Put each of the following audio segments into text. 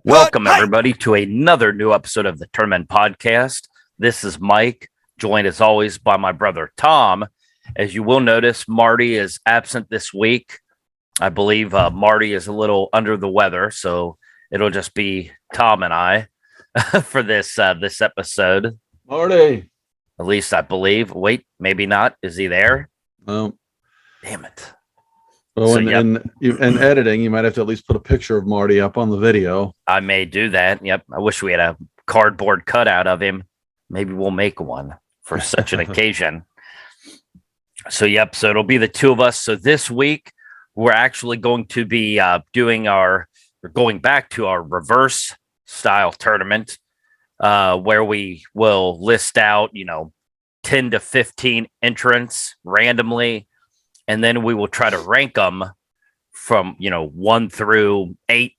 Welcome, everybody, to another new episode of the Tournament Podcast. This is Mike, joined as always by my brother Tom. As you will notice, Marty is absent this week. I believe Marty is a little under the weather, so it'll just be Tom and I for this episode. Marty, at least I believe. Wait, maybe not. Is he there? Damn it. Well, so, in editing, you might have to at least put a picture of Marty up on the video. I may do that. Yep. I wish we had a cardboard cutout of him. Maybe we'll make one for such an occasion. So it'll be the two of us. So this week, we're actually going to be going back to our reverse style tournament, where we will list out, 10 to 15 entrants randomly. And then we will try to rank them from, 1 through 8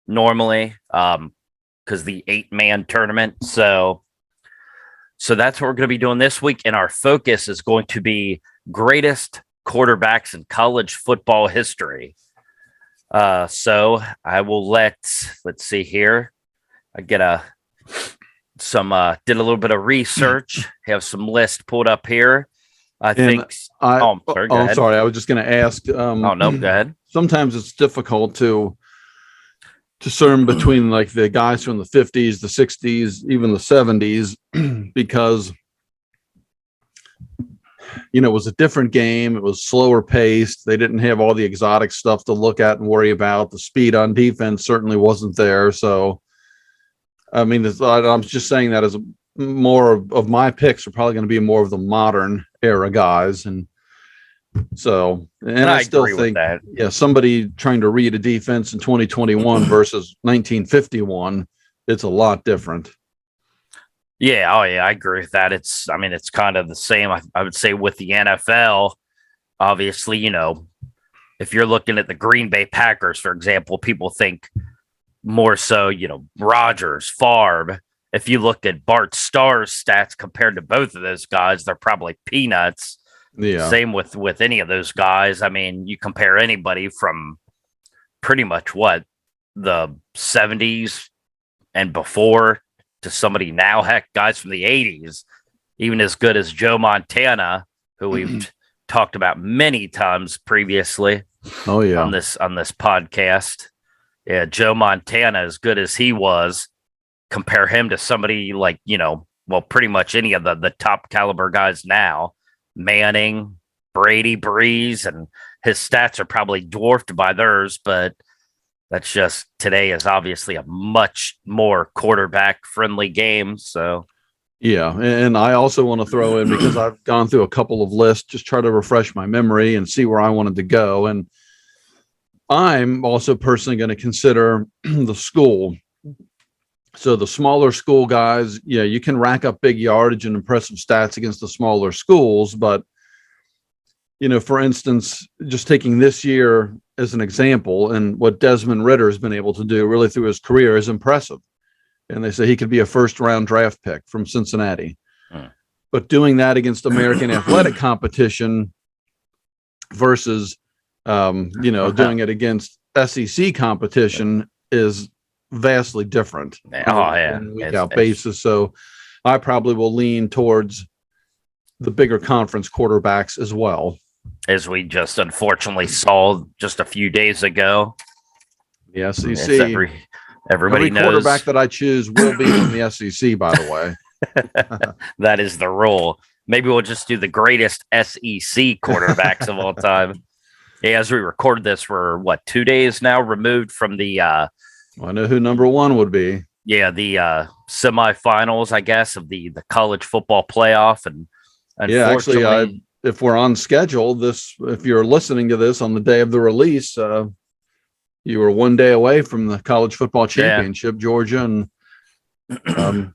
normally, because the 8-man tournament. So that's what we're going to be doing this week. And our focus is going to be greatest quarterbacks in college football history. So I will let's see here. I did a little bit of research, have some lists pulled up here. I'm sorry. I was just going to ask. No, go ahead. Sometimes it's difficult to discern between like the guys from the 50s, the 60s, even the 70s, because it was a different game. It was slower paced. They didn't have all the exotic stuff to look at and worry about. The speed on defense certainly wasn't there. So, I mean, I'm just saying that as more of my picks are probably going to be more of the modern era guys. And so, and I still think that, somebody trying to read a defense in 2021 versus 1951, it's a lot different. Yeah. Oh yeah. I agree with that. It's kind of the same. I would say with the NFL, obviously, if you're looking at the Green Bay Packers, for example, people think more so, Rodgers, Favre. If you look at Bart Starr's stats compared to both of those guys, they're probably peanuts. Yeah. Same with any of those guys. I mean, you compare anybody from pretty much the 70s and before to somebody now, heck, guys from the 80s, even as good as Joe Montana, who we've talked about many times previously. Oh yeah. On this podcast. Yeah, Joe Montana, as good as he was, compare him to somebody like, pretty much any of the top caliber guys now, Manning, Brady, Breeze, and his stats are probably dwarfed by theirs, but that's just today is obviously a much more quarterback friendly game. So, yeah. And I also want to throw in, because I've gone through a couple of lists, just try to refresh my memory and see where I wanted to go. And I'm also personally going to consider the school. So the smaller school guys, you can rack up big yardage and impressive stats against the smaller schools. But, for instance, just taking this year as an example, and what Desmond Ridder has been able to do really through his career is impressive. And they say he could be a first-round draft pick from Cincinnati. But doing that against American athletic competition versus, doing it against SEC competition is vastly different. Basis. So I probably will lean towards the bigger conference quarterbacks as well, as we just unfortunately saw just a few days ago. The SEC. Everybody knows quarterback that I choose will be from the SEC, by the way. That is the rule. Maybe we'll just do the greatest SEC quarterbacks of all time. Yeah, as we record this, we're 2 days now removed from the I know who number one would be. Yeah, the semifinals, I guess, of the college football playoff. And actually, if we're on schedule, if you're listening to this on the day of the release, you were 1 day away from the college football championship, Georgia and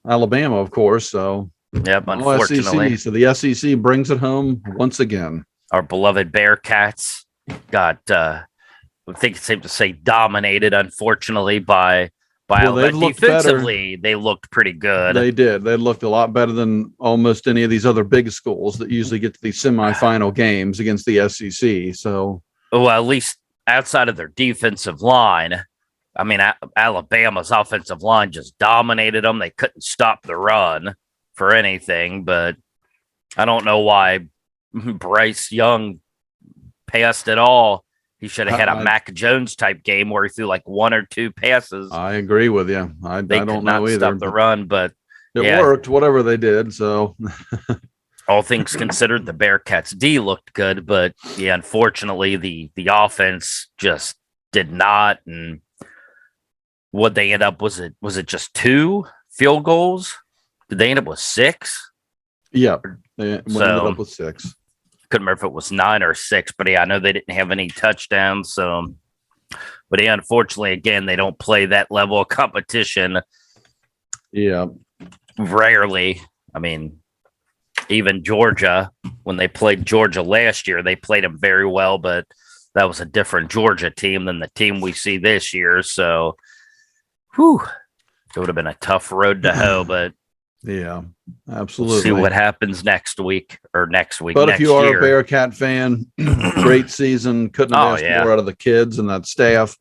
Alabama, of course. So, unfortunately. SEC, so the SEC brings it home once again. Our beloved Bearcats got I think it's safe to say dominated, unfortunately, by Alabama. Defensively, they looked pretty good. They did. They looked a lot better than almost any of these other big schools that usually get to these semifinal games against the SEC. So, at least outside of their defensive line, I mean, Alabama's offensive line just dominated them. They couldn't stop the run for anything, but I don't know why Bryce Young passed at all. He should have had a Mac Jones type game where he threw like one or two passes. I agree with you. I don't know either. Stop the run, but it worked, whatever they did. So all things considered, the Bearcats D looked good, but yeah, unfortunately the offense just did not. And what they end up was it just 2 field goals? Did they end up with 6? Yeah, they ended up with 6. Couldn't remember if it was 9 or 6, but yeah, I know they didn't have any touchdowns. So, but yeah, unfortunately, again, they don't play that level of competition. Yeah, rarely. I mean, even Georgia, when they played Georgia last year, they played them very well, but that was a different Georgia team than the team we see this year. So, it would have been a tough road to hoe, but yeah, absolutely. We'll see what happens next week. But if you are a Bearcat fan, great season. Couldn't have asked more out of the kids and that staff.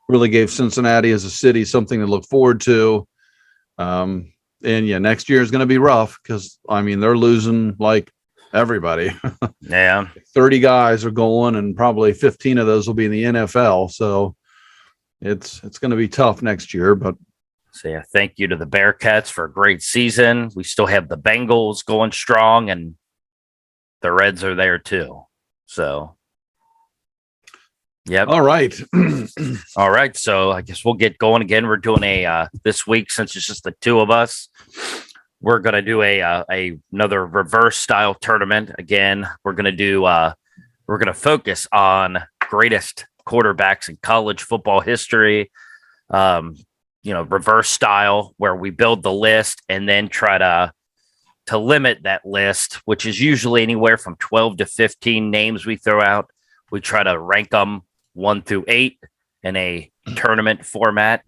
Really gave Cincinnati as a city something to look forward to. And yeah, next year is going to be rough because I mean they're losing like everybody. Yeah, 30 guys are going, and probably 15 of those will be in the NFL. So it's going to be tough next year, but. So yeah, thank you to the Bearcats for a great season. We still have the Bengals going strong, and the Reds are there too. So, yep. All right. All right. So I guess we'll get going again. We're doing this week, since it's just the 2 of us, we're going to do another reverse style tournament. Again, we're going to focus on greatest quarterbacks in college football history. Reverse style, where we build the list and then try to limit that list, which is usually anywhere from 12 to 15 names we throw out. We try to rank them 1 through 8 in a tournament format.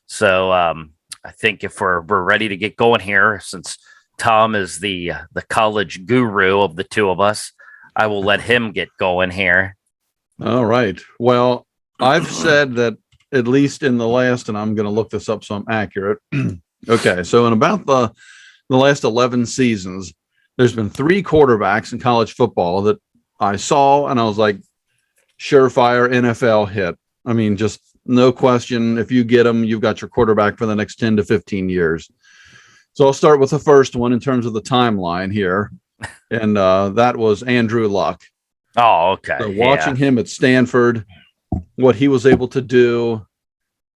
So I think if we're ready to get going here, since Tom is the college guru of the 2 of us, I will let him get going here. All right. Well, I've said that at least in the last, and I'm going to look this up so I'm accurate. Okay, so in about the last 11 seasons, there's been 3 quarterbacks in college football that I saw, and I was like, surefire NFL hit. I mean, just no question. If you get them, you've got your quarterback for the next 10 to 15 years. So I'll start with the first one in terms of the timeline here, and that was Andrew Luck. Oh, okay. So watching him at Stanford, what he was able to do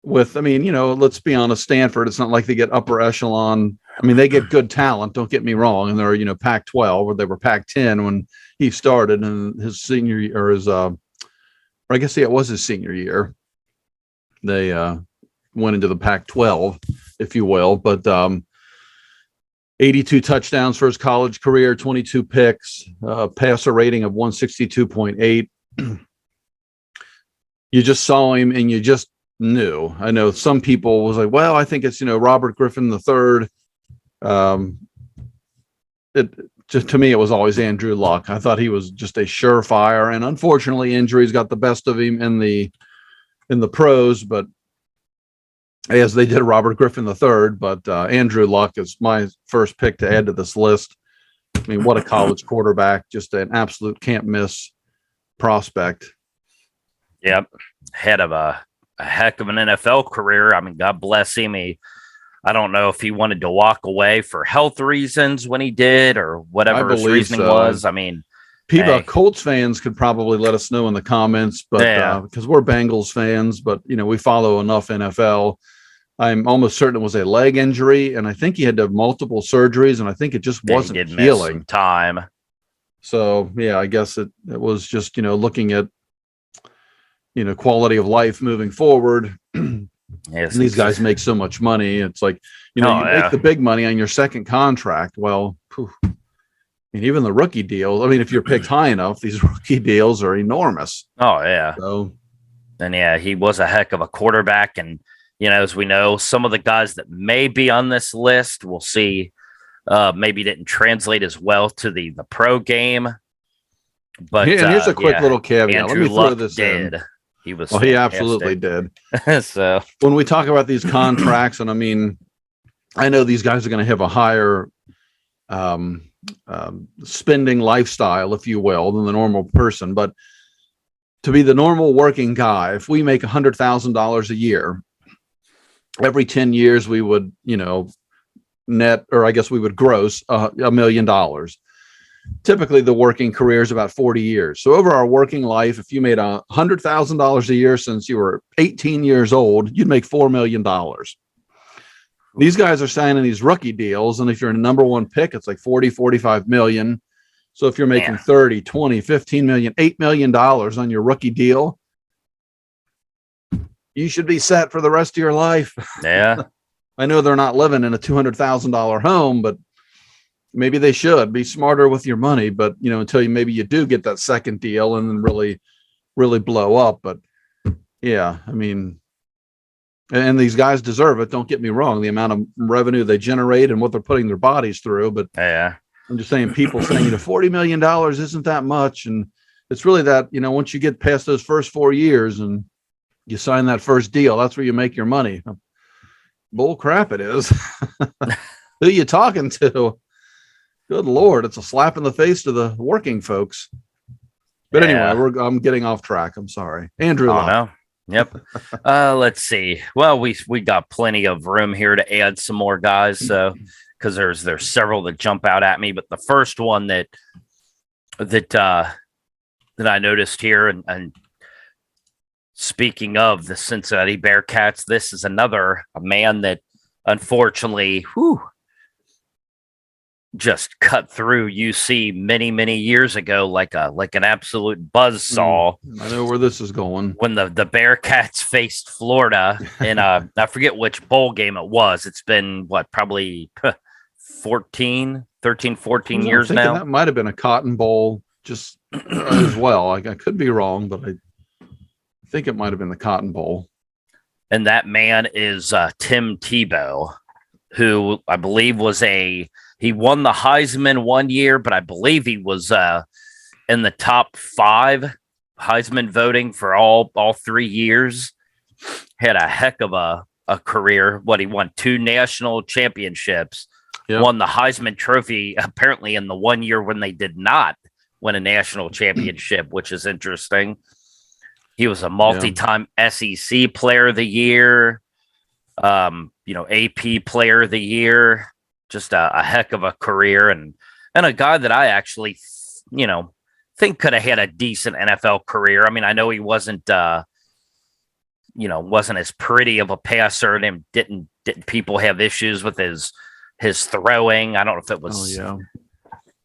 with, I mean, let's be honest, Stanford, it's not like they get upper echelon. I mean, they get good talent, don't get me wrong. And they're, Pac-12, or they were Pac-10 when he started, and his senior year, or his, or I guess it was his senior year. They went into the Pac-12, if you will, but 82 touchdowns for his college career, 22 picks, passer rating of 162.8. You just saw him and you just knew. I know some people was like, well, I think it's, Robert Griffin III. To me, it was always Andrew Luck. I thought he was just a surefire, and unfortunately injuries got the best of him in the pros, but as they did Robert Griffin III, but Andrew Luck is my first pick to add to this list. I mean, what a college quarterback, just an absolute can't miss prospect. Yep. Head of a heck of an NFL career. I mean, God bless him. I don't know if he wanted to walk away for health reasons when he did, or whatever his reasoning was. I mean, people, Colts fans could probably let us know in the comments, but because we're Bengals fans, but we follow enough NFL. I'm almost certain it was a leg injury, and I think he had to have multiple surgeries, and I think it just wasn't healing. Time. So yeah, I guess it was just looking at quality of life moving forward. Yes, and these guys make so much money. It's like, you make the big money on your second contract. Well, I mean, even the rookie deals, I mean, if you're picked high enough, these rookie deals are enormous. Oh, yeah. So, and yeah, he was a heck of a quarterback. And, as we know, some of the guys that may be on this list, we'll see, maybe didn't translate as well to the pro game. But and here's a quick little caveat. Andrew Let me throw Luck this did. in. He was. Well, he absolutely did. So when we talk about these contracts, and I mean, I know these guys are going to have a higher spending lifestyle, if you will, than the normal person. But to be the normal working guy, if we make $100,000 a year, every 10 years we would, net, or I guess we would gross $1 million. Typically, the working career is about 40 years. So over our working life, if you made $100,000 a year since you were 18 years old, you'd make $4 million. These guys are signing these rookie deals, and if you're a number one pick, it's like 40, 45 million. So if you're making 30, 20, 15 million, $8 million on your rookie deal, you should be set for the rest of your life. Yeah. I know they're not living in a $200,000 home, but maybe they should be smarter with your money. But, until maybe you do get that second deal and then really, really blow up. But yeah, I mean, and these guys deserve it. Don't get me wrong. The amount of revenue they generate and what they're putting their bodies through. But yeah, I'm just saying, people saying, $40 million isn't that much. And it's really that, once you get past those first 4 years and you sign that first deal, that's where you make your money. Bull crap it is. Who you talking to? Good Lord. It's a slap in the face to the working folks. But anyway, I'm getting off track. I'm sorry. Andrew. Oh, no. Yep. Let's see. Well, we got plenty of room here to add some more guys. So, because there's several that jump out at me, but the first one that I noticed here, and speaking of the Cincinnati Bearcats, this is a man that unfortunately, just cut through UC many, many years ago, like an absolute buzzsaw. I know where this is going. When the Bearcats faced Florida in I forget which bowl game it was. It's been probably 13, 14 years now. That might have been a Cotton Bowl just as well. I could be wrong, but I think it might have been the Cotton Bowl. And that man is Tim Tebow, who I believe he won the Heisman one year, but I believe he was in the top 5 Heisman voting for all 3 years. Had a heck of a career. He won 2 national championships, won the Heisman Trophy apparently in the 1 year when they did not win a national championship, which is interesting. He was a multi-time SEC player of the year, AP player of the year. Just a heck of a career, and a guy that I actually, think could have had a decent NFL career. I mean, I know he wasn't as pretty of a passer, and didn't people have issues with his throwing? I don't know if it was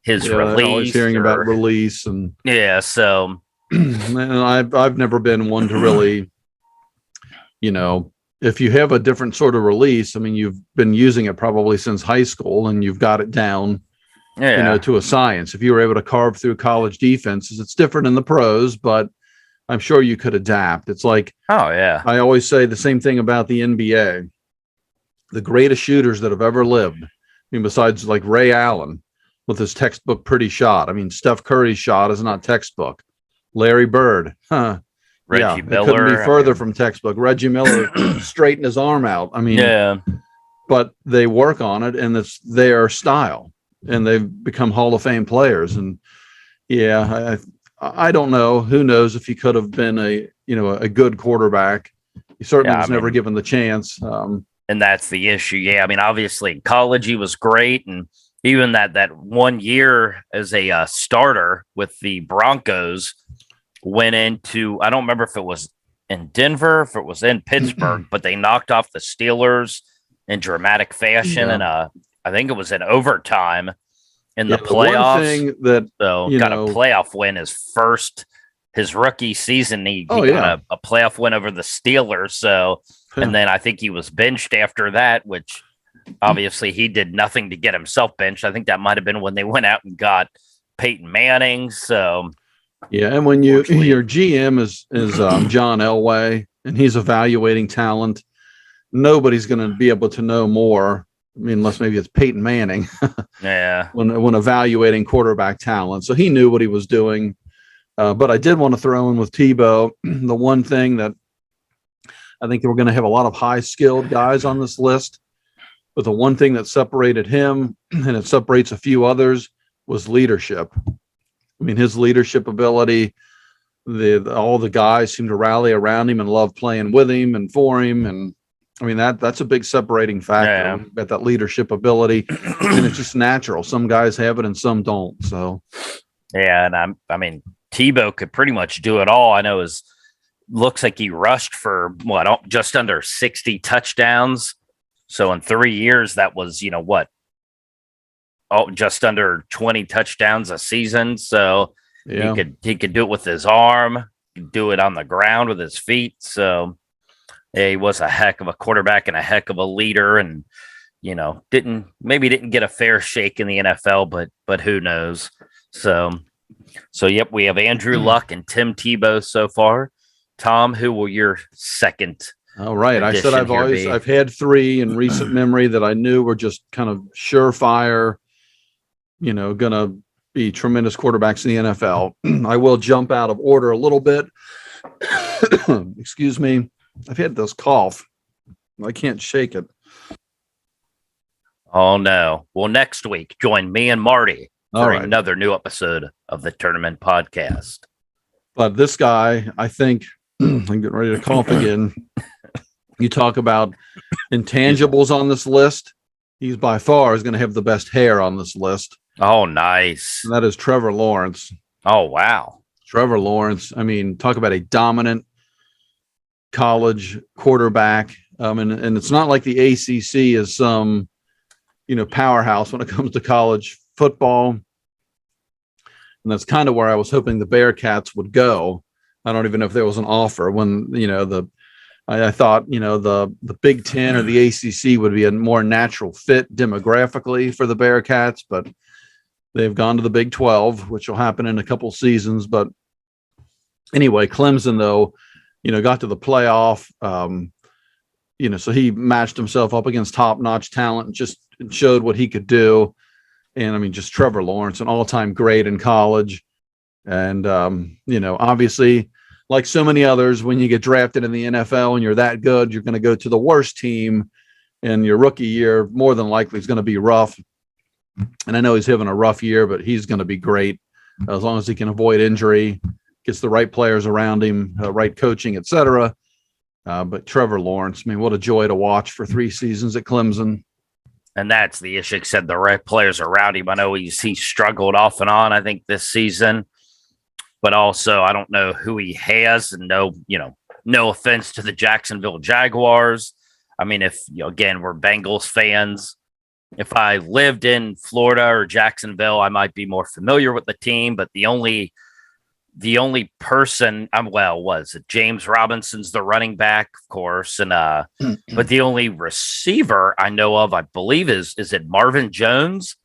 his release. Always hearing about release and so and I've never been one to really, if you have a different sort of release, I mean, you've been using it probably since high school and you've got it down, to a science. If you were able to carve through college defenses, it's different in the pros, but I'm sure you could adapt. It's like, I always say the same thing about the NBA. The greatest shooters that have ever lived, I mean, besides like Ray Allen with his textbook pretty shot. I mean, Steph Curry's shot is not textbook. Larry Bird, Reggie Miller. It couldn't be further from textbook. Reggie Miller straightened his arm out. I mean, but they work on it, and it's their style, and they've become Hall of Fame players. And I don't know. Who knows if he could have been a good quarterback. He certainly was never given the chance. And that's the issue. Yeah, I mean, obviously in college he was great, and even that 1 year as a starter with the Broncos. Went into, I don't remember if it was in Denver, if it was in Pittsburgh, but they knocked off the Steelers in dramatic fashion. And I think it was in overtime in the playoffs. Got a playoff win his rookie season. He got a playoff win over the Steelers. So, and then I think he was benched after that, which obviously he did nothing to get himself benched. I think that might've been when they went out and got Peyton Manning. So, yeah, and when your GM is John Elway and he's evaluating talent, nobody's going to be able to know more. I mean, unless maybe it's Peyton Manning. Yeah. When evaluating quarterback talent, so he knew what he was doing. But I did want to throw in with Tebow the one thing that I think we're going to have a lot of high skilled guys on this list. But the one thing that separated him, and it separates a few others, was leadership. I mean, his leadership ability, all the guys seem to rally around him and love playing with him and for him. And I mean, that's a big separating factor. Yeah. We've got that leadership ability, and it's just natural. Some guys have it and some don't. So, yeah. And I mean, Tebow could pretty much do it all. I know looks like he rushed for just under 60 touchdowns. So in 3 years, that was, just under 20 touchdowns a season. So yeah, he could do it with his arm, do it on the ground with his feet. So yeah, he was a heck of a quarterback and a heck of a leader, and didn't get a fair shake in the NFL, but who knows? So yep, we have Andrew Luck and Tim Tebow so far. Tom, who will your second? All right. I said I've had 3 in recent memory that I knew were just kind of surefire, going to be tremendous quarterbacks in the NFL. I will jump out of order a little bit. Excuse me. I've had this cough. I can't shake it. Oh, no. Well, next week, join me and Marty for another new episode of the Tournament Podcast. But this guy, I think, I'm getting ready to cough again. You talk about intangibles on this list. He's by far is going to have the best hair on this list. Oh, nice. And that is Trevor Lawrence. Oh, wow. Trevor Lawrence. I mean, talk about a dominant college quarterback. And it's not like the ACC is some, powerhouse when it comes to college football. And that's kind of where I was hoping the Bearcats would go. I don't even know if there was an offer when, I thought, the Big Ten or the ACC would be a more natural fit demographically for the Bearcats, but they've gone to the Big 12, which will happen in a couple seasons. But anyway, Clemson, though, got to the playoff, so he matched himself up against top-notch talent and just showed what he could do. And I mean, just Trevor Lawrence, an all-time great in college. And, obviously, like so many others, when you get drafted in the NFL and you're that good, you're going to go to the worst team, and your rookie year more than likely is going to be rough. And I know he's having a rough year, but he's going to be great as long as he can avoid injury, gets the right players around him, right coaching, etc. But Trevor Lawrence, I mean, what a joy to watch for 3 seasons at Clemson. And that's the issue. Said the right players around him. I know he struggled off and on, I think, this season. But also, I don't know who he has, and no offense to the Jacksonville Jaguars. I mean, again, we're Bengals fans. If I lived in Florida or Jacksonville, I might be more familiar with the team. But the only person was James Robinson's the running back, of course, and but the only receiver I know of, I believe, is it Marvin Jones?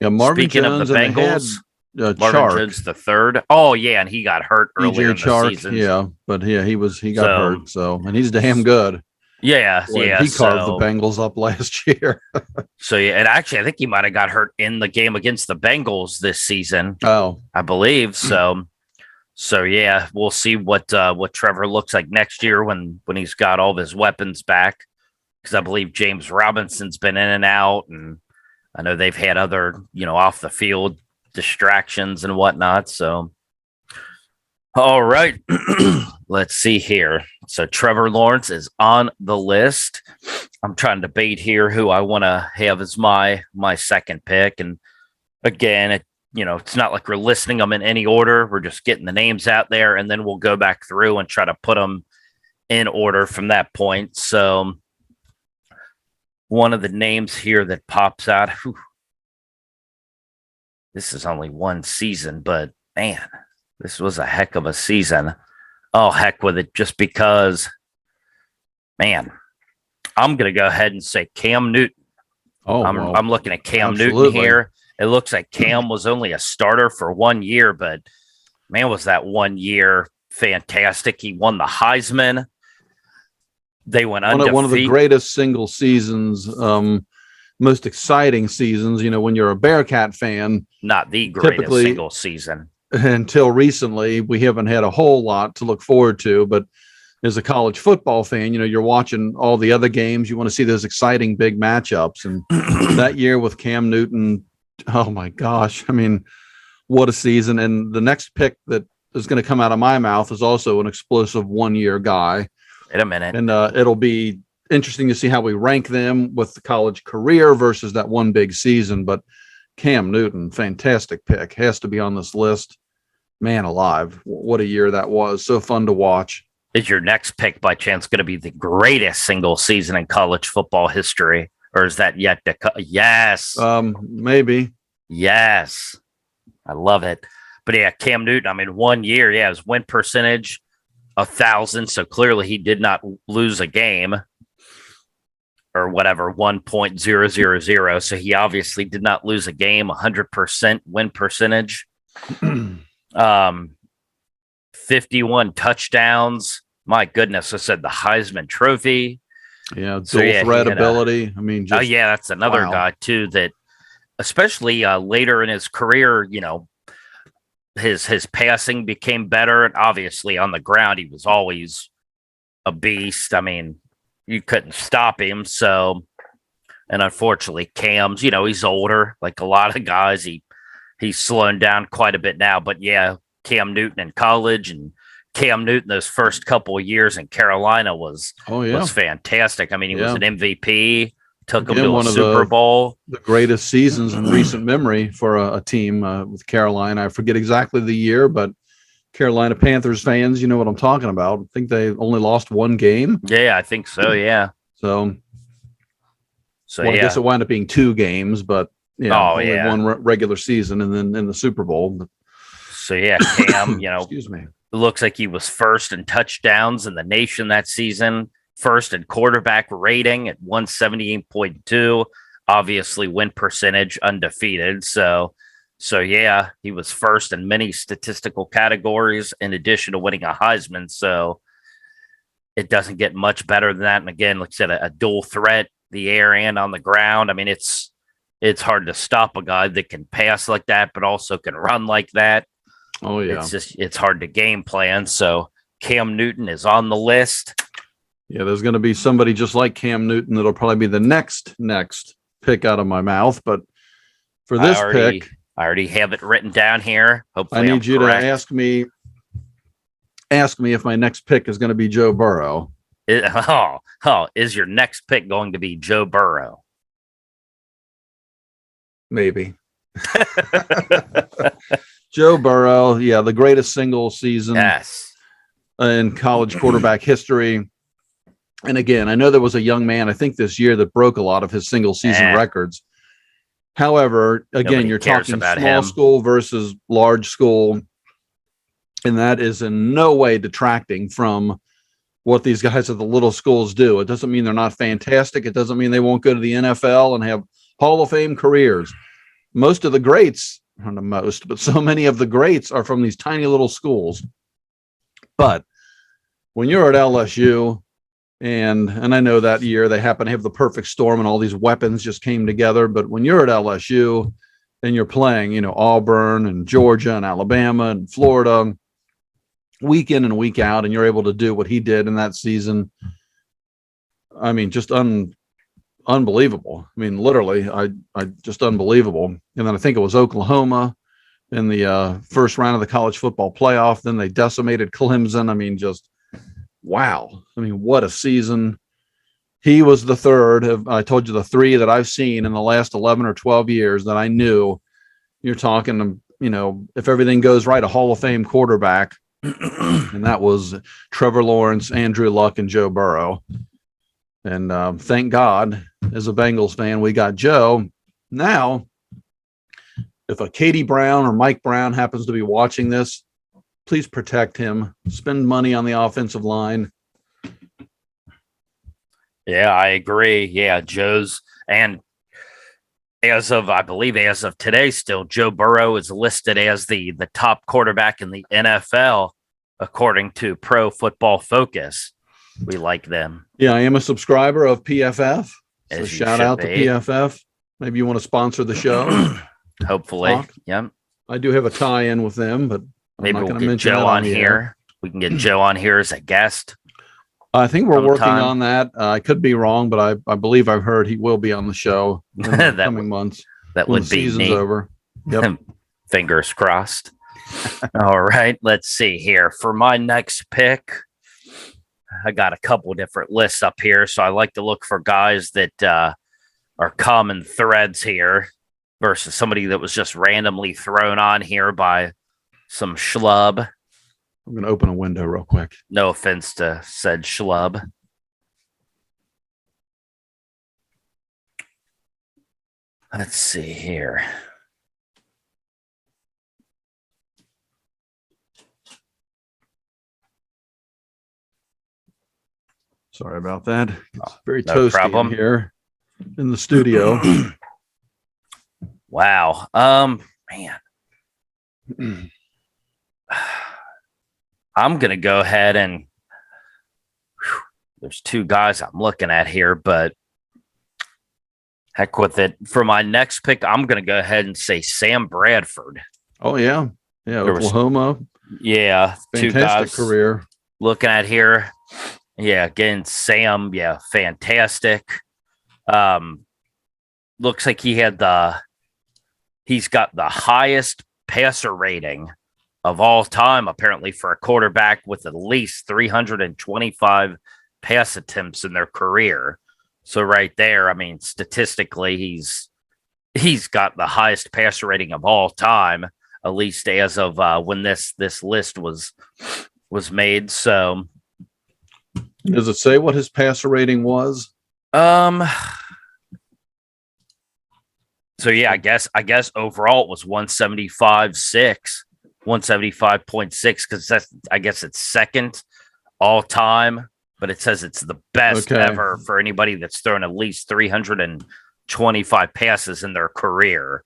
Yeah, Marvin Speaking Jones of the Bengals. Marvin Jones the third. Oh yeah, and he got hurt earlier in the season. Yeah, but yeah, he got hurt. So, and he's damn good. Yeah, He carved the Bengals up last year. So yeah, and actually, I think he might have got hurt in the game against the Bengals this season. Oh, I believe so. So yeah, we'll see what Trevor looks like next year when he's got all of his weapons back. Because I believe James Robinson's been in and out, and I know they've had other off the field distractions and whatnot. So, all right, let's see here. So Trevor Lawrence is on the list. I'm trying to debate here who I want to have as my second pick. And again, it's not like we're listing them in any order. We're just getting the names out there, and then we'll go back through and try to put them in order from that point. So one of the names here that pops out, this is only one season, but man, this was a heck of a season. Oh, heck with it, just because, man, I'm going to go ahead and say Cam Newton. Oh, I'm looking at Cam absolutely. Newton here. It looks like Cam was only a starter for 1 year, but man, was that 1 year fantastic. He won the Heisman. They went undefeated. One of the greatest single seasons, most exciting seasons, when you're a Bearcat fan. Not the greatest single season. until recently, we haven't had a whole lot to look forward to. But as a college football fan, you're watching all the other games. You want to see those exciting big matchups. And that year with Cam Newton, oh my gosh. I mean, what a season. And the next pick that is going to come out of my mouth is also an explosive 1-year guy. Wait a minute. And it'll be interesting to see how we rank them with the college career versus that one big season. But Cam Newton, fantastic pick, has to be on this list. Man alive. What a year that was. So fun to watch. Is your next pick by chance going to be the greatest single season in college football history? Or is that yet to come? Yes. Maybe. Yes. I love it. But yeah, Cam Newton, I mean, 1 year, his win percentage, 1,000. So clearly he did not lose a game or whatever, 1.000. So he obviously did not lose a game, 100% win percentage. 51 touchdowns. My goodness. I said the Heisman Trophy. Yeah. Dual threat ability. I mean, that's another guy too, that especially later in his career, his passing became better. And obviously on the ground, he was always a beast. I mean, you couldn't stop him. So, and unfortunately Cam's, he's older, like a lot of guys, he's slowing down quite a bit now, but yeah, Cam Newton in college and Cam Newton those first couple of years in Carolina was fantastic. I mean, he was an MVP, took him to a Super Bowl. The greatest seasons in recent memory for a team with Carolina. I forget exactly the year, but Carolina Panthers fans, you know what I'm talking about. I think they only lost one game. Yeah, I think so. Yeah. So I guess it wound up being 2 games, but only one regular season and then in the Super Bowl. So yeah, Cam, excuse me. It looks like he was first in touchdowns in the nation that season, first in quarterback rating at 178.2, obviously win percentage undefeated. So yeah, he was first in many statistical categories in addition to winning a Heisman. So it doesn't get much better than that. And again, like I said, a dual threat, the air and on the ground. I mean, it's hard to stop a guy that can pass like that, but also can run like that. Oh yeah. It's hard to game plan. So Cam Newton is on the list. Yeah, there's going to be somebody just like Cam Newton that'll probably be the next pick out of my mouth. But for this pick, I already have it written down here. Hopefully, I need you to ask me if my next pick is going to be Joe Burrow. Is your next pick going to be Joe Burrow? Maybe. Joe Burrow, the greatest single season in college quarterback history. And again, I know there was a young man, I think this year, that broke a lot of his single season records. However, again, you're talking small school versus large school, and that is in no way detracting from what these guys at the little schools do. It doesn't mean they're not fantastic. It doesn't mean they won't go to the NFL and have Hall of Fame careers. Most of the greats, not most, but so many of the greats are from these tiny little schools. But when you're at LSU, and I know that year they happen to have the perfect storm and all these weapons just came together. But when you're at LSU and you're playing, Auburn and Georgia and Alabama and Florida week in and week out, and you're able to do what he did in that season, I mean, just unbelievable. I mean, literally, I just unbelievable. And then I think it was Oklahoma in the first round of the college football playoff. Then they decimated Clemson. I mean, just wow. I mean, what a season. He was the third of, I told you, the 3 that I've seen in the last 11 or 12 years that I knew. You're talking, if everything goes right, a Hall of Fame quarterback. And that was Trevor Lawrence, Andrew Luck, and Joe Burrow. And thank God, as a Bengals fan, we got Joe. Now, if a Katie Brown or Mike Brown happens to be watching this, please protect him. Spend money on the offensive line. Yeah, I agree. Yeah, Joe's, and I believe as of today still, Joe Burrow is listed as the top quarterback in the NFL, according to Pro Football Focus. We like them. Yeah, I am a subscriber of PFF. So shout out to be. PFF. Maybe you want to sponsor the show. Hopefully. Yeah. I do have a tie-in with them, but maybe we'll get Joe on here. We can get Joe on here as a guest. I think we're working on that. I could be wrong, but I believe I've heard he will be on the show in the coming months. That would be neat. Over. Yep. Fingers crossed. All right, let's see here. For my next pick, I got a couple different lists up here, so I like to look for guys that are common threads here versus somebody that was just randomly thrown on here by some schlub. I'm going to open a window real quick. No offense to said schlub. Let's see here. Sorry about that. It's very toasty problem. In here in the studio. Wow. Man. I'm going to go ahead and there's two guys I'm looking at here, but heck with it. For my next pick, I'm going to go ahead and say Sam Bradford. Oh, yeah. Yeah, Oklahoma. Yeah. Fantastic two guys career. Looking at here. Yeah, again, Sam, yeah, fantastic. Looks like he's got the highest passer rating of all time, apparently, for a quarterback with at least 325 pass attempts in their career. So right there, I mean, statistically, he's got the highest passer rating of all time, at least as of when this list was made. So does it say what his passer rating was? So yeah, I guess overall it was 175.6 because I guess it's second all time, but it says it's the best ever for anybody that's thrown at least 325 passes in their career.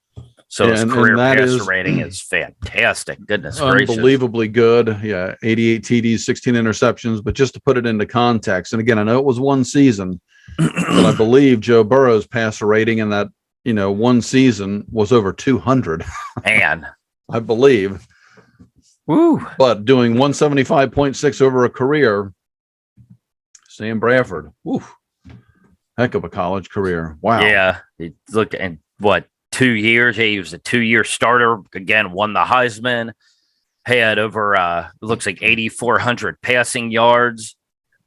So his career passer rating is fantastic. Goodness gracious. Unbelievably good. Yeah, 88 TDs, 16 interceptions. But just to put it into context, and again, I know it was one season, but I believe Joe Burrow's passer rating in that, one season was over 200. Man. I believe. Woo. But doing 175.6 over a career, Sam Bradford. Woo. Heck of a college career. Wow. Yeah. Look at what? 2 years. He was a 2-year starter. Again, won the Heisman. Had over, it looks like 8,400 passing yards,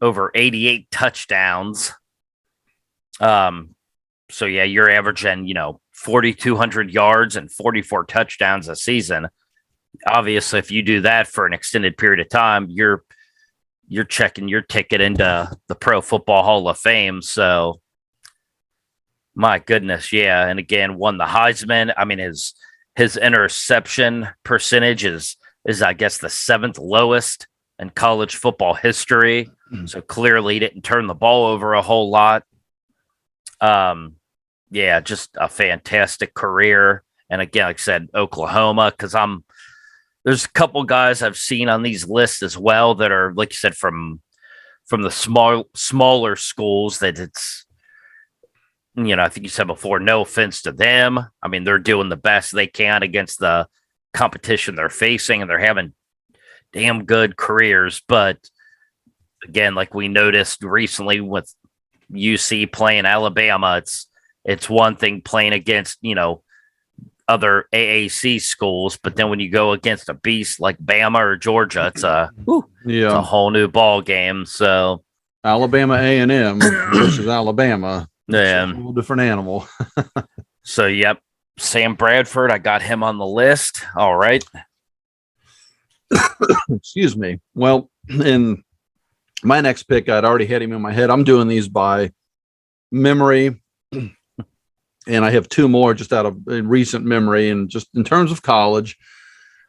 over 88 touchdowns. So yeah, you're averaging, 4,200 yards and 44 touchdowns a season. Obviously, if you do that for an extended period of time, you're checking your ticket into the Pro Football Hall of Fame. So my goodness, yeah. And again, won the Heisman. I mean, his interception percentage is I guess the 7th lowest in college football history. So clearly he didn't turn the ball over a whole lot. Yeah, just a fantastic career. And again, like I said, Oklahoma, because there's a couple guys I've seen on these lists as well that are, like you said, from the smaller schools that it's, I think you said before, no offense to them. I mean, they're doing the best they can against the competition they're facing, and they're having damn good careers. But again, like we noticed recently with UC playing Alabama, it's one thing playing against, other AAC schools, but then when you go against a beast like Bama or Georgia, it's a whole new ball game. So Alabama A&M versus Alabama. Yeah, a little different animal. So, yep, Sam Bradford, I got him on the list. All right. Excuse me. Well, in my next pick, I'd already had him in my head. I'm doing these by memory, and I have two more just out of recent memory and just in terms of college.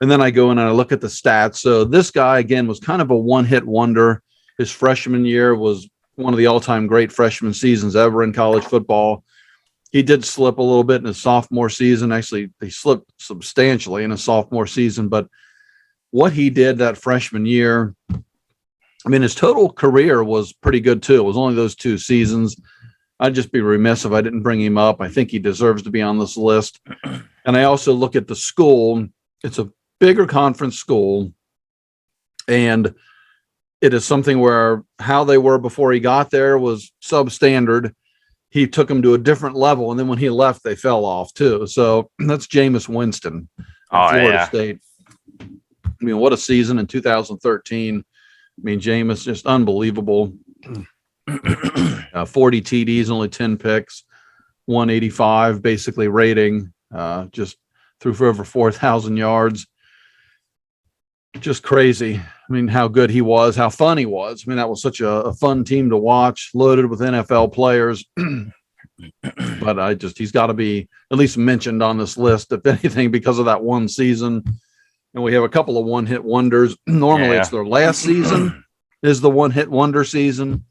And then I go in and I look at the stats. So this guy, again, was kind of a one-hit wonder. His freshman year was one of the all-time great freshman seasons ever in college football. He did slip a little bit in his sophomore season. Actually, he slipped substantially in his sophomore season. But what he did that freshman year, I mean, his total career was pretty good too. It was only those 2 seasons. I'd just be remiss if I didn't bring him up. I think he deserves to be on this list. And I also look at the school. it's a bigger conference school, and it is something where how they were before he got there was substandard. He took them to a different level, and then when he left, they fell off too. So that's Jameis Winston at Florida State. I mean, what a season in 2013. I mean, Jameis just unbelievable. 40 TDs, only 10 picks, 185 basically rating, just threw for over 4,000 yards. Just crazy. I mean, how good he was, how fun he was. I mean, that was such a fun team to watch, loaded with NFL players. But he's got to be at least mentioned on this list, if anything, because of that one season. And we have a couple of one-hit wonders. Normally, it's their last season is the one-hit wonder season,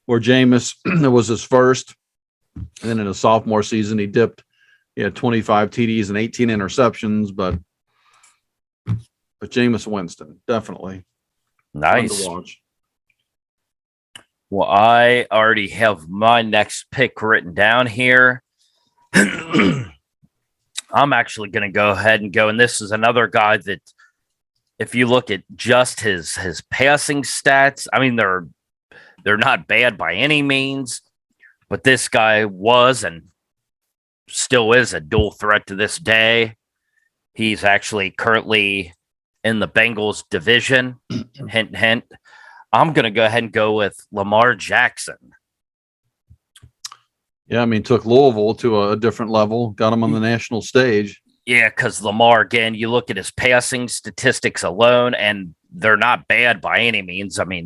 where Jameis, it was his first. And then in his sophomore season, he dipped. He had 25 TDs and 18 interceptions, but Jameis Winston, definitely. Nice. Fun to watch. Well, I already have my next pick written down here. I'm actually going to go ahead and go, and this is another guy that, if you look at just his passing stats, I mean, they're not bad by any means, but this guy was and still is a dual threat to this day. He's actually currently in the Bengals division. Hint, hint. I'm going to go ahead and go with Lamar Jackson. Yeah, I mean, took Louisville to a different level, got him on the national stage. Yeah, because Lamar, again, you look at his passing statistics alone, and they're not bad by any means. I mean,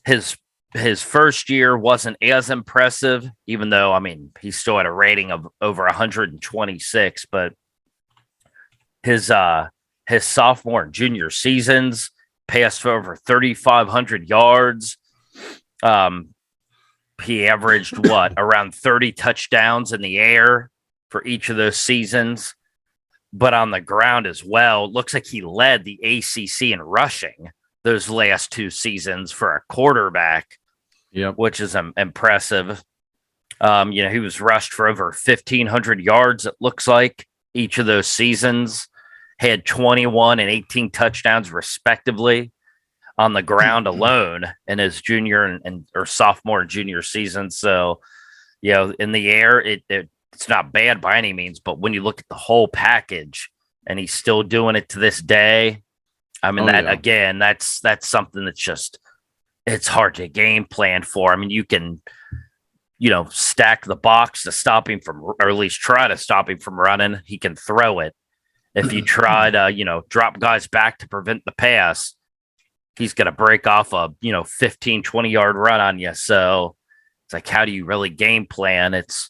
his first year wasn't as impressive, even though, I mean, he still had a rating of over 126, but his sophomore and junior seasons passed for over 3,500 yards. He averaged around 30 touchdowns in the air for each of those seasons, but on the ground as well. Looks like he led the ACC in rushing those last two seasons for a quarterback, which is impressive. He was rushed for over 1,500 yards, it looks like, each of those seasons. Had 21 and 18 touchdowns respectively on the ground alone in his junior or sophomore and junior season. So, in the air, it's not bad by any means, but when you look at the whole package, and he's still doing it to this day, I mean, again, that's something that's just, it's hard to game plan for. I mean, you can, stack the box to stop him from, or at least try to stop him from running. He can throw it. If you try to, drop guys back to prevent the pass, he's going to break off a, 15, 20-yard run on you. So it's like, how do you really game plan? That's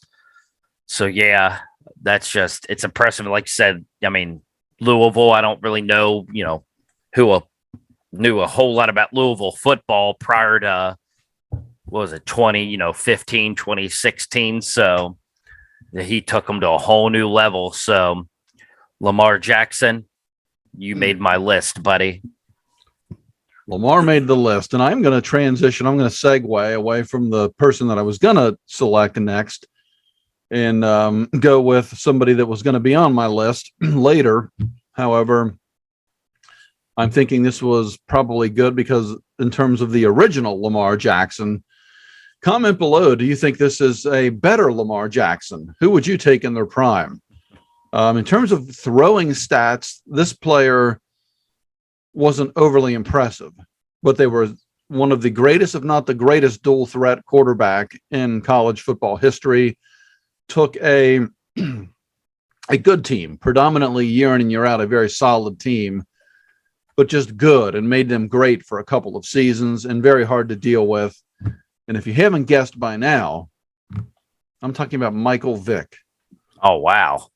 just, it's impressive. Like you said, I mean, Louisville, I don't really know, who knew a whole lot about Louisville football prior to, 2015, 2016. So he took them to a whole new level. So Lamar Jackson, you made my list, buddy. Lamar made the list, and I'm going to transition. I'm going to segue away from the person that I was going to select next and go with somebody that was going to be on my list later. However, I'm thinking this was probably good because in terms of the original Lamar Jackson, comment below. Do you think this is a better Lamar Jackson? Who would you take in their prime? In terms of throwing stats, this player wasn't overly impressive, but they were one of the greatest, if not the greatest, dual threat quarterback in college football history. Took a good team, predominantly year in and year out, a very solid team, but just good, and made them great for a couple of seasons and very hard to deal with. And if you haven't guessed by now, I'm talking about Michael Vick. Oh, wow.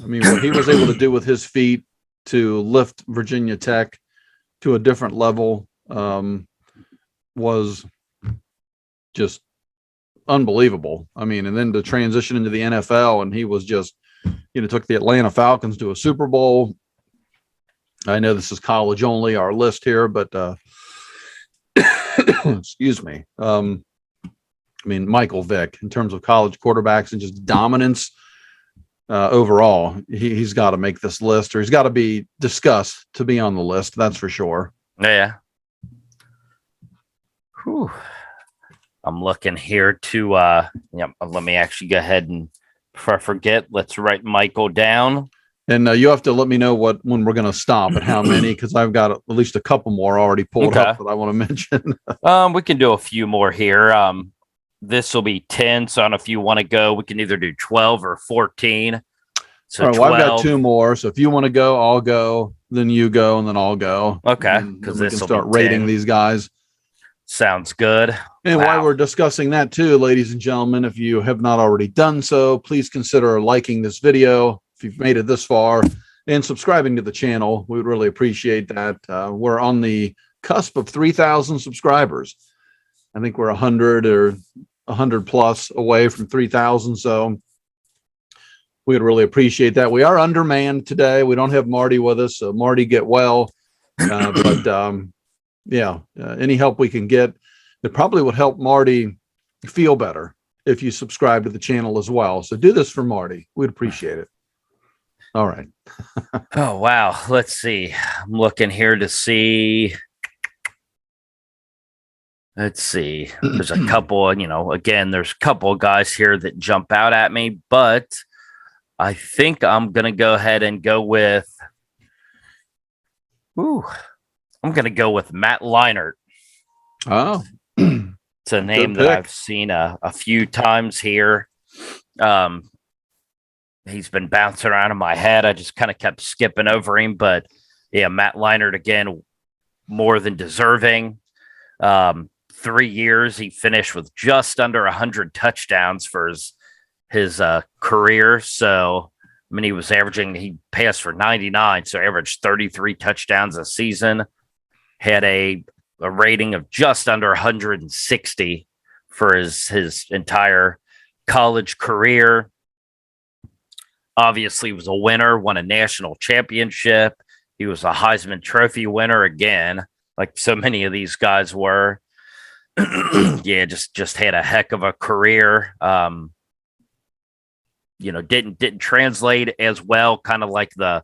I mean, what he was able to do with his feet to lift Virginia Tech to a different level was just unbelievable. I mean, and then to transition into the NFL, and he was just, took the Atlanta Falcons to a Super Bowl. I know this is college only, our list here, but excuse me. I mean, Michael Vick, in terms of college quarterbacks and just dominance, overall. He's got to make this list, or he's got to be discussed to be on the list. That's for sure. Yeah. Whew. I'm looking here to let me actually go ahead and before I forget, let's write Michael down. And you have to let me know when we're going to stop and how many, because I've got at least a couple more already pulled up that I want to mention. We can do a few more here. This will be 10. So I don't know if you want to go. We can either do 12 or 14. So all right, well, I've got 2 more. So if you want to go, I'll go. Then you go, and then I'll go. Okay, because we can start rating these guys. Sounds good. And while we're discussing that too, ladies and gentlemen, if you have not already done so, please consider liking this video if you've made it this far and subscribing to the channel. We would really appreciate that. We're on the cusp of 3,000 subscribers. I think we're 100 or 100 plus away from 3,000. So we would really appreciate that. We are undermanned today. We don't have Marty with us. So Marty, get well. Any help we can get, it probably would help Marty feel better if you subscribe to the channel as well. So do this for Marty. We'd appreciate it. All right. Oh, wow. Let's see. I'm looking here to see. Let's see. There's a couple, again, there's a couple of guys here that jump out at me, but I think I'm going to go ahead and go with, I'm going to go with Matt Leinart. Oh, it's a name that I've seen a few times here. He's been bouncing around in my head. I just kind of kept skipping over him, but yeah, Matt Leinart again, more than deserving. 3 years, he finished with just under 100 touchdowns for his career. So, I mean, he passed for 99, so averaged 33 touchdowns a season. Had a rating of just under 160 for his entire college career. Obviously, was a winner, won a national championship. He was a Heisman Trophy winner again, like so many of these guys were. Yeah, just had a heck of a career. Didn't translate as well, kind of like the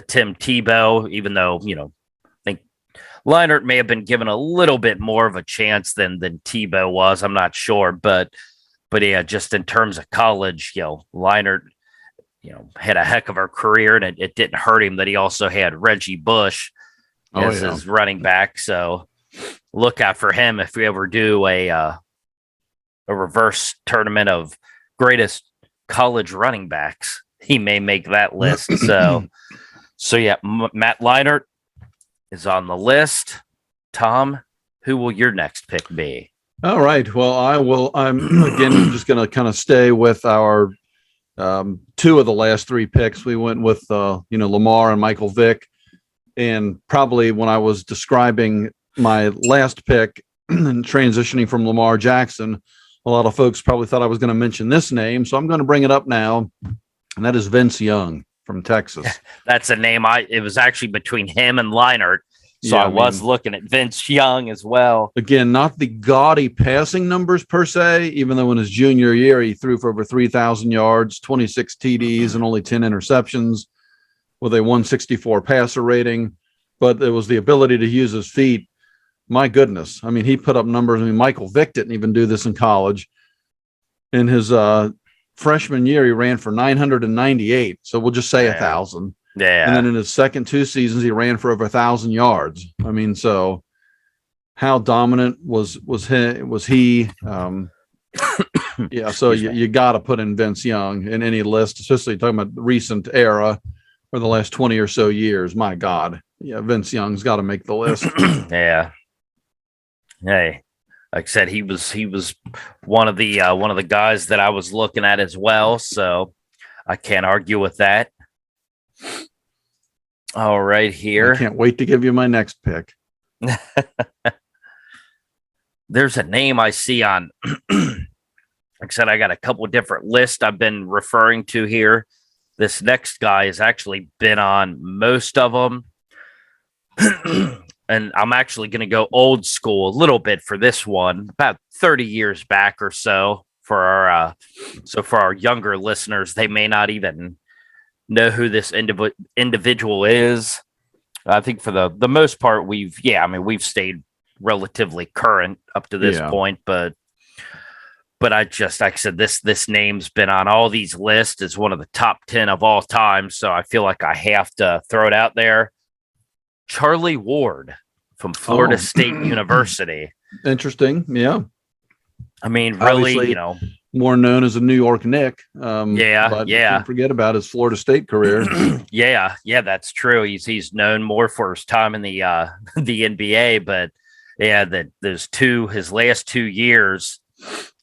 Tim Tebow, even though, I think Leinart may have been given a little bit more of a chance than Tebow was. I'm not sure, but yeah, just in terms of college, Leinart, had a heck of a career, and it didn't hurt him that he also had Reggie Bush as his running back. So look out for him if we ever do a reverse tournament of greatest college running backs. He may make that list. So yeah, Matt Leinart is on the list. Tom, who will your next pick be? All right. Well, I'm again just going to kind of stay with our 2 of the last 3 picks. We went with Lamar and Michael Vick, and probably when I was describing my last pick and transitioning from Lamar Jackson, a lot of folks probably thought I was going to mention this name, so I'm going to bring it up now, and that is Vince Young from Texas. That's a name it was actually between him and Leinart, so I was looking at Vince Young as well. Again, not the gaudy passing numbers per se, even though in his junior year he threw for over 3,000 yards, 26 TDs, and only 10 interceptions with a 164 passer rating, but it was the ability to use his feet. My goodness. I mean, he put up numbers. I mean, Michael Vick didn't even do this in college. In his freshman year, he ran for 998. So we'll just say 1,000. Yeah. And then in his second 2 seasons, he ran for over 1,000 yards. I mean, so how dominant was he? Yeah. So you got to put in Vince Young in any list, especially talking about the recent era or the last 20 or so years. My God. Yeah. Vince Young's got to make the list. Yeah. Hey, like I said, he was one of the guys that I was looking at as well, so I can't argue with that. All right, here. I can't wait to give you my next pick. There's a name I see on. Like I said, I got a couple different lists I've been referring to here. This next guy has actually been on most of them. And I'm actually going to go old school a little bit for this one, about 30 years back or so for our younger listeners, they may not even know who this individual is. I think for the most part, we've stayed relatively current up to this point, but like I said, this name's been on all these lists as one of the top 10 of all time. So I feel like I have to throw it out there. Charlie Ward from Florida State University. Interesting. Yeah. I mean, really, obviously, more known as a New York Knick. But can't forget about his Florida State career. yeah, that's true. He's known more for his time in the NBA, but his last 2 years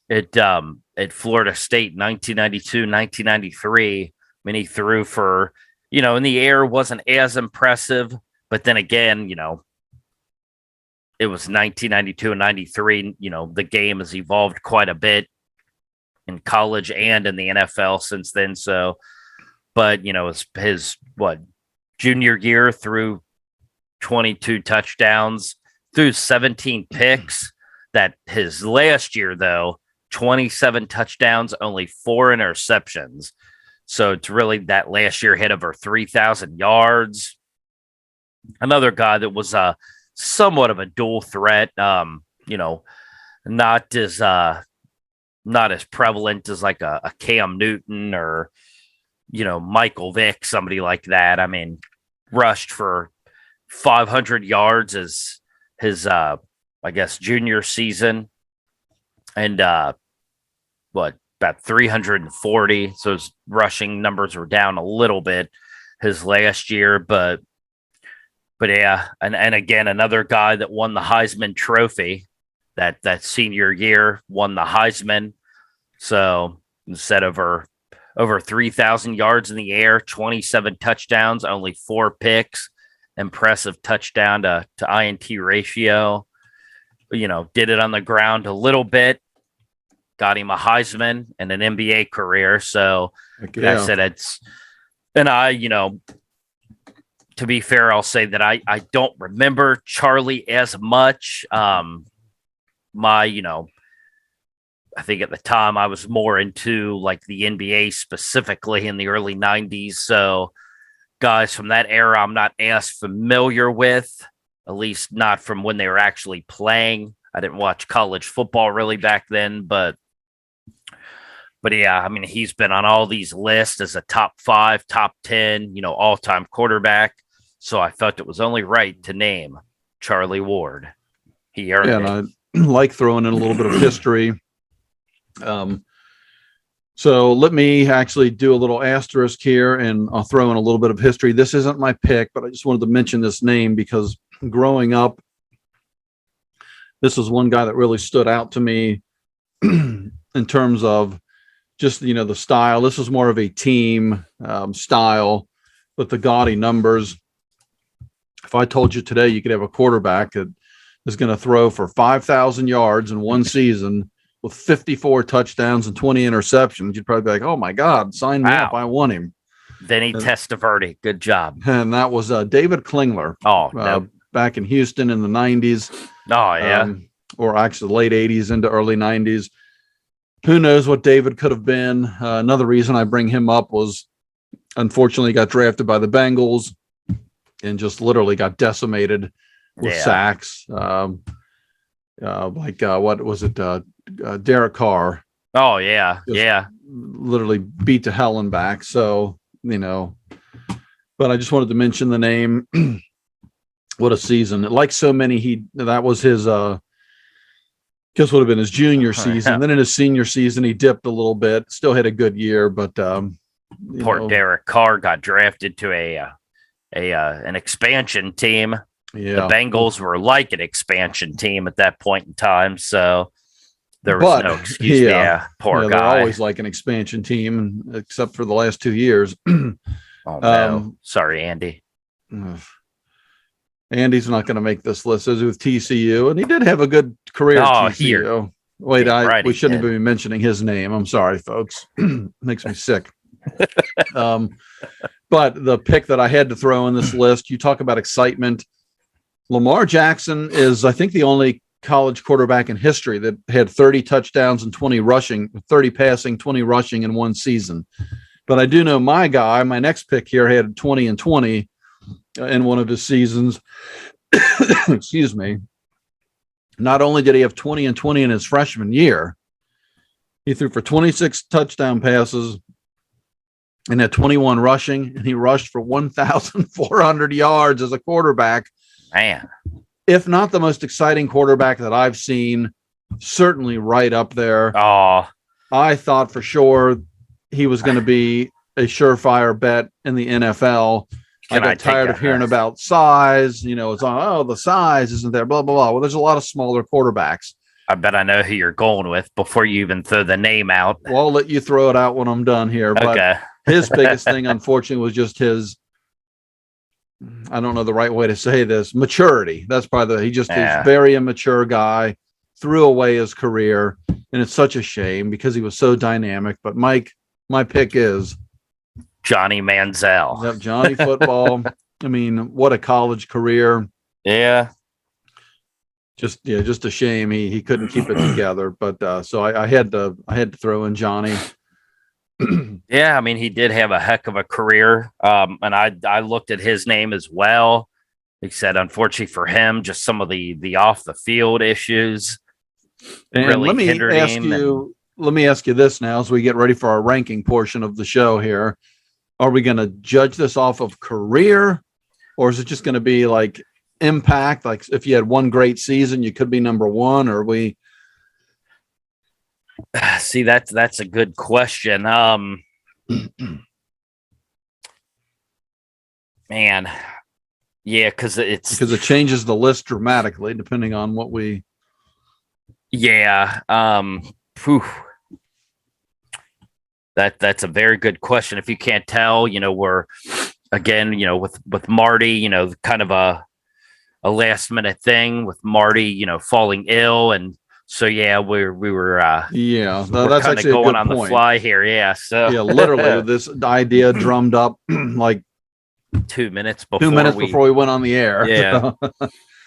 at Florida State, 1992, 1993. I mean, he threw for, in the air wasn't as impressive, but then again, it was 1992 and 93. The game has evolved quite a bit in college and in the NFL since then. So, but his junior year threw 22 touchdowns, threw 17 picks. That his last year though, 27 touchdowns, only 4 interceptions. So it's really that last year hit over 3,000 yards. Another guy that was somewhat of a dual threat, not as prevalent as like a Cam Newton or, Michael Vick, somebody like that. I mean, rushed for 500 yards as his, junior season, and about 340. So his rushing numbers were down a little bit his last year, but yeah, and again, another guy that won the Heisman Trophy that senior year, won the Heisman. So instead of over 3,000 yards in the air, 27 touchdowns, only 4 picks, impressive touchdown to INT ratio. Did it on the ground a little bit, got him a Heisman and an NBA career. So I said to be fair, I'll say that I don't remember Charlie as much. I think at the time I was more into like the NBA specifically in the early 90s. So guys from that era, I'm not as familiar with, at least not from when they were actually playing. I didn't watch college football really back then, but yeah, I mean, he's been on all these lists as a top 5, top 10, all-time quarterback. So I felt it was only right to name Charlie Ward. He earned it. And I like throwing in a little bit of history. So let me actually do a little asterisk here, and I'll throw in a little bit of history. This isn't my pick, but I just wanted to mention this name because growing up, this is one guy that really stood out to me in terms of just, the style. This is more of a team style, but the gaudy numbers. If I told you today you could have a quarterback that is going to throw for 5,000 yards in one season with 54 touchdowns and 20 interceptions, you'd probably be like, oh my God, sign me up. I want him. Vinny Testaverde. Good job. And that was David Klingler. Back in Houston in the 90s. Oh, yeah. Or actually late 80s into early 90s. Who knows what David could have been. Another reason I bring him up was, unfortunately, got drafted by the Bengals and just literally got decimated with sacks. What was it? Derek Carr. Oh, yeah. Yeah. Literally beat to hell and back. So, but I just wanted to mention the name. What a season. Like so many, that was his, guess would have been his junior season. Then in his senior season, he dipped a little bit, still had a good year, but poor Derek Carr got drafted to an expansion team. Yeah. The Bengals were like an expansion team at that point in time. So there was no excuse. Poor guy. They're always like an expansion team, except for the last 2 years. Oh, no. Sorry, Andy. Andy's not going to make this list. As with TCU, and he did have a good career at TCU. Wait, we shouldn't be mentioning his name. I'm sorry, folks. Makes me sick. But the pick that I had to throw in this list, you talk about excitement. Lamar Jackson is, I think, the only college quarterback in history that had 30 touchdowns and 20 rushing, 30 passing, 20 rushing in one season. But I do know my next pick here had 20 and 20 in one of his seasons. Excuse me. Not only did he have 20 and 20 in his freshman year, he threw for 26 touchdown passes and had 21 rushing, and he rushed for 1,400 yards as a quarterback. Man. If not the most exciting quarterback that I've seen, certainly right up there. Oh, I thought for sure he was going to be a surefire bet in the NFL. I got tired of hearing about size. It's on, the size isn't there, blah, blah, blah. Well, there's a lot of smaller quarterbacks. I bet I know who you're going with before you even throw the name out. Well, I'll let you throw it out when I'm done here. But okay. His biggest thing, unfortunately, was just his, I don't know the right way to say this, maturity. That's probably he's a very immature guy, threw away his career, and it's such a shame because he was so dynamic. But Mike, my pick is Johnny Manziel. Yep, Johnny Football. I mean, what a college career. Yeah. Just a shame he couldn't keep it together. But so I had to throw in Johnny. Yeah, I mean, he did have a heck of a career. And I looked at his name as well. He said, unfortunately for him, just some of the off the field issues really hindered him. Let me ask you this now as we get ready for our ranking portion of the show here. Are we going to judge this off of career, or is it just going to be like impact? Like if you had one great season, you could be number one, or we see that's a good question. Man, yeah, because it changes the list dramatically depending on what we. Yeah. That's a very good question. If you can't tell, we're again, with Marty, kind of a last minute thing with Marty, falling ill. And so, yeah, we were that's actually going on the fly here. Yeah. So yeah, literally this idea drummed up like 2 minutes before we went on the air. Yeah.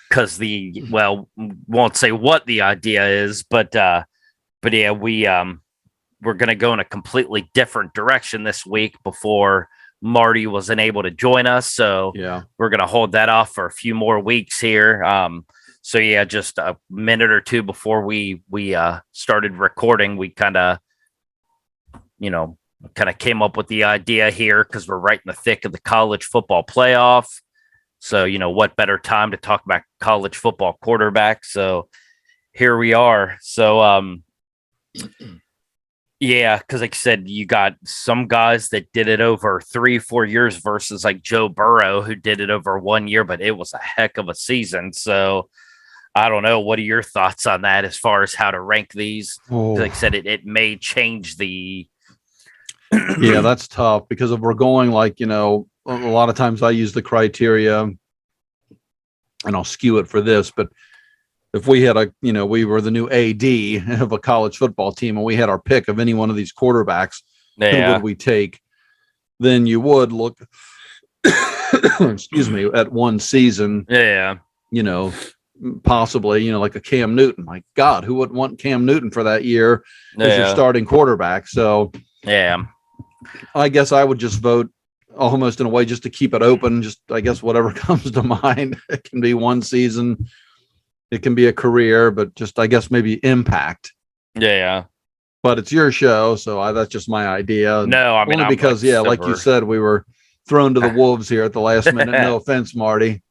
Because won't say what the idea is, but yeah, we're going to go in a completely different direction this week before Marty wasn't able to join us. So yeah, we're going to hold that off for a few more weeks here. So yeah, just a minute or two before we started recording, we kind of came up with the idea here because we're right in the thick of the college football playoff. So, what better time to talk about college football quarterbacks? So here we are. So, yeah, because like I said, you got some guys that did it over 3-4 years versus like Joe Burrow, who did it over 1 year, but it was a heck of a season. So I don't know. What are your thoughts on that as far as how to rank these? Like I said, it may change the. Yeah, that's tough because if we're going like, a lot of times I use the criteria and I'll skew it for this, but if we had we were the new AD of a college football team and we had our pick of any one of these quarterbacks, who would we take? Then you would look, excuse me, at one season. Yeah. Possibly, like a Cam Newton. My God, who wouldn't want Cam Newton for that year as your starting quarterback? So yeah, I guess I would just vote almost in a way just to keep it open. Just, I guess, whatever comes to mind. It can be one season. It can be a career, but just, I guess, maybe impact. Yeah. But it's your show, so that's just my idea. No, I mean, only because, like you said, we were thrown to the wolves here at the last minute. No offense, Marty.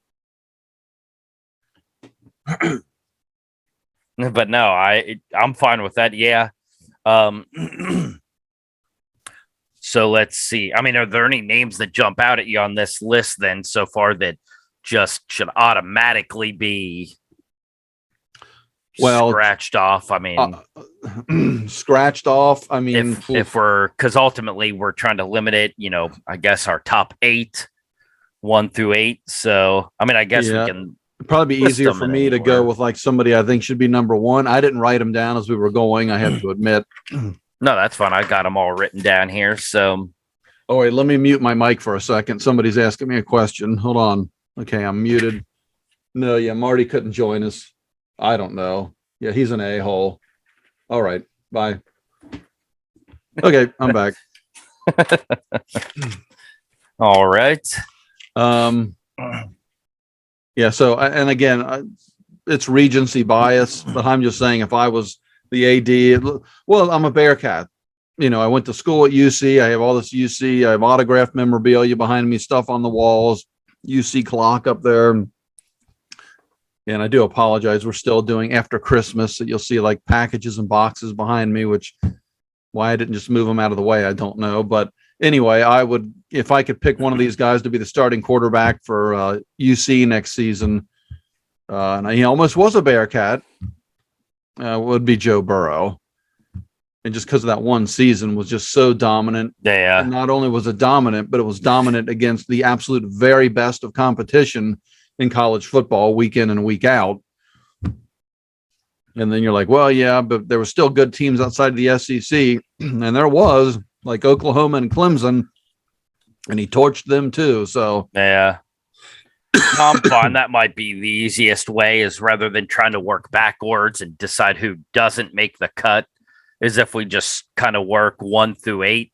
But no, I'm fine with that. Yeah. So let's see. I mean, are there any names that jump out at you on this list then so far that just should automatically be scratched off? I mean, scratched off. I mean, if because ultimately we're trying to limit it, I guess our top 8, 1 through 8. So, I mean, I guess we can. It'd probably be easier for me to go with like somebody I think should be number 1. I didn't write them down as we were going. I have to admit. No, that's fine. I got them all written down here. So, oh wait, let me mute my mic for a second. Somebody's asking me a question. Hold on. Okay, I'm muted. No, yeah, Marty couldn't join us. I don't know. Yeah, he's an a-hole. All right. Bye. Okay, I'm back. All right. Yeah, so and again, it's regency bias, but I'm just saying if I was the AD, well, I'm a Bearcat. I went to school at UC. I have all this UC. I have autographed memorabilia behind me, stuff on the walls, UC clock up there. And I do apologize. We're still doing after Christmas. So you'll see like packages and boxes behind me, which why I didn't just move them out of the way, I don't know. But anyway, I would, if I could pick one of these guys to be the starting quarterback for UC next season, and he almost was a Bearcat, would be Joe Burrow. And just because of that one season was just so dominant. Yeah. And not only was it dominant, but it was dominant against the absolute very best of competition in college football week in and week out. And then you're like, well, yeah, but there were still good teams outside of the SEC. And there was, like Oklahoma and Clemson, and he torched them too. So, yeah. I'm fine. That might be the easiest way, is rather than trying to work backwards and decide who doesn't make the cut, is if we just kind of work 1 through 8.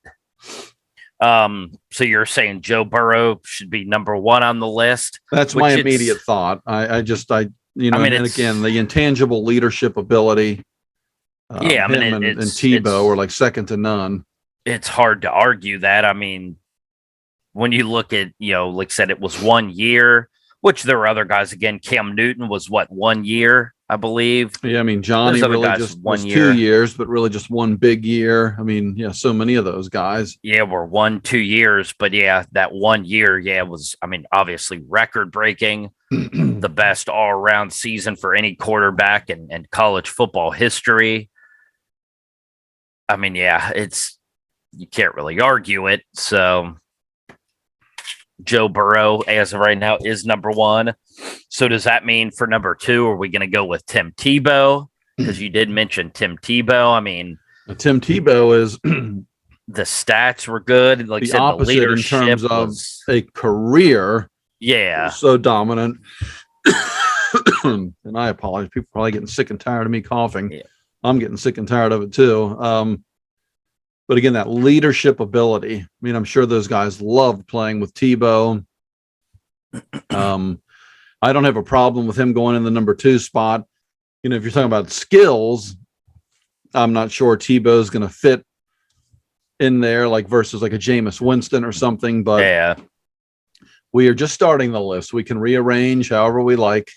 So you're saying Joe Burrow should be number 1 on the list? That's my immediate thought. And again, the intangible leadership ability. Yeah, I mean, and Tebow are like second to none. It's hard to argue that. I mean, when you look at, like I said, it was 1 year, which there were other guys. Again, Cam Newton was 1 year, I believe. Yeah, I mean, Johnny really just was 2 years, but really just one big year. I mean, yeah, so many of those guys. Yeah, were 1-2 years, but yeah, that 1 year, was, I mean, obviously record breaking, the best all around season for any quarterback in college football history. I mean, yeah, you can't really argue it. So Joe Burrow, as of right now, is number 1. So does that mean for number 2, are we going to go with Tim Tebow? Because you did mention Tim Tebow. I mean, Tim Tebow is the stats were good. Like the said, opposite the leadership in terms of a career. Yeah, so dominant. And I apologize. People are probably getting sick and tired of me coughing. Yeah. I'm getting sick and tired of it too. But again, that leadership ability. I mean, I'm sure those guys loved playing with Tebow. I don't have a problem with him going in the number 2 spot. If you're talking about skills, I'm not sure Tebow's going to fit in there, like versus like a Jameis Winston or something. But yeah, we are just starting the list. We can rearrange however we like.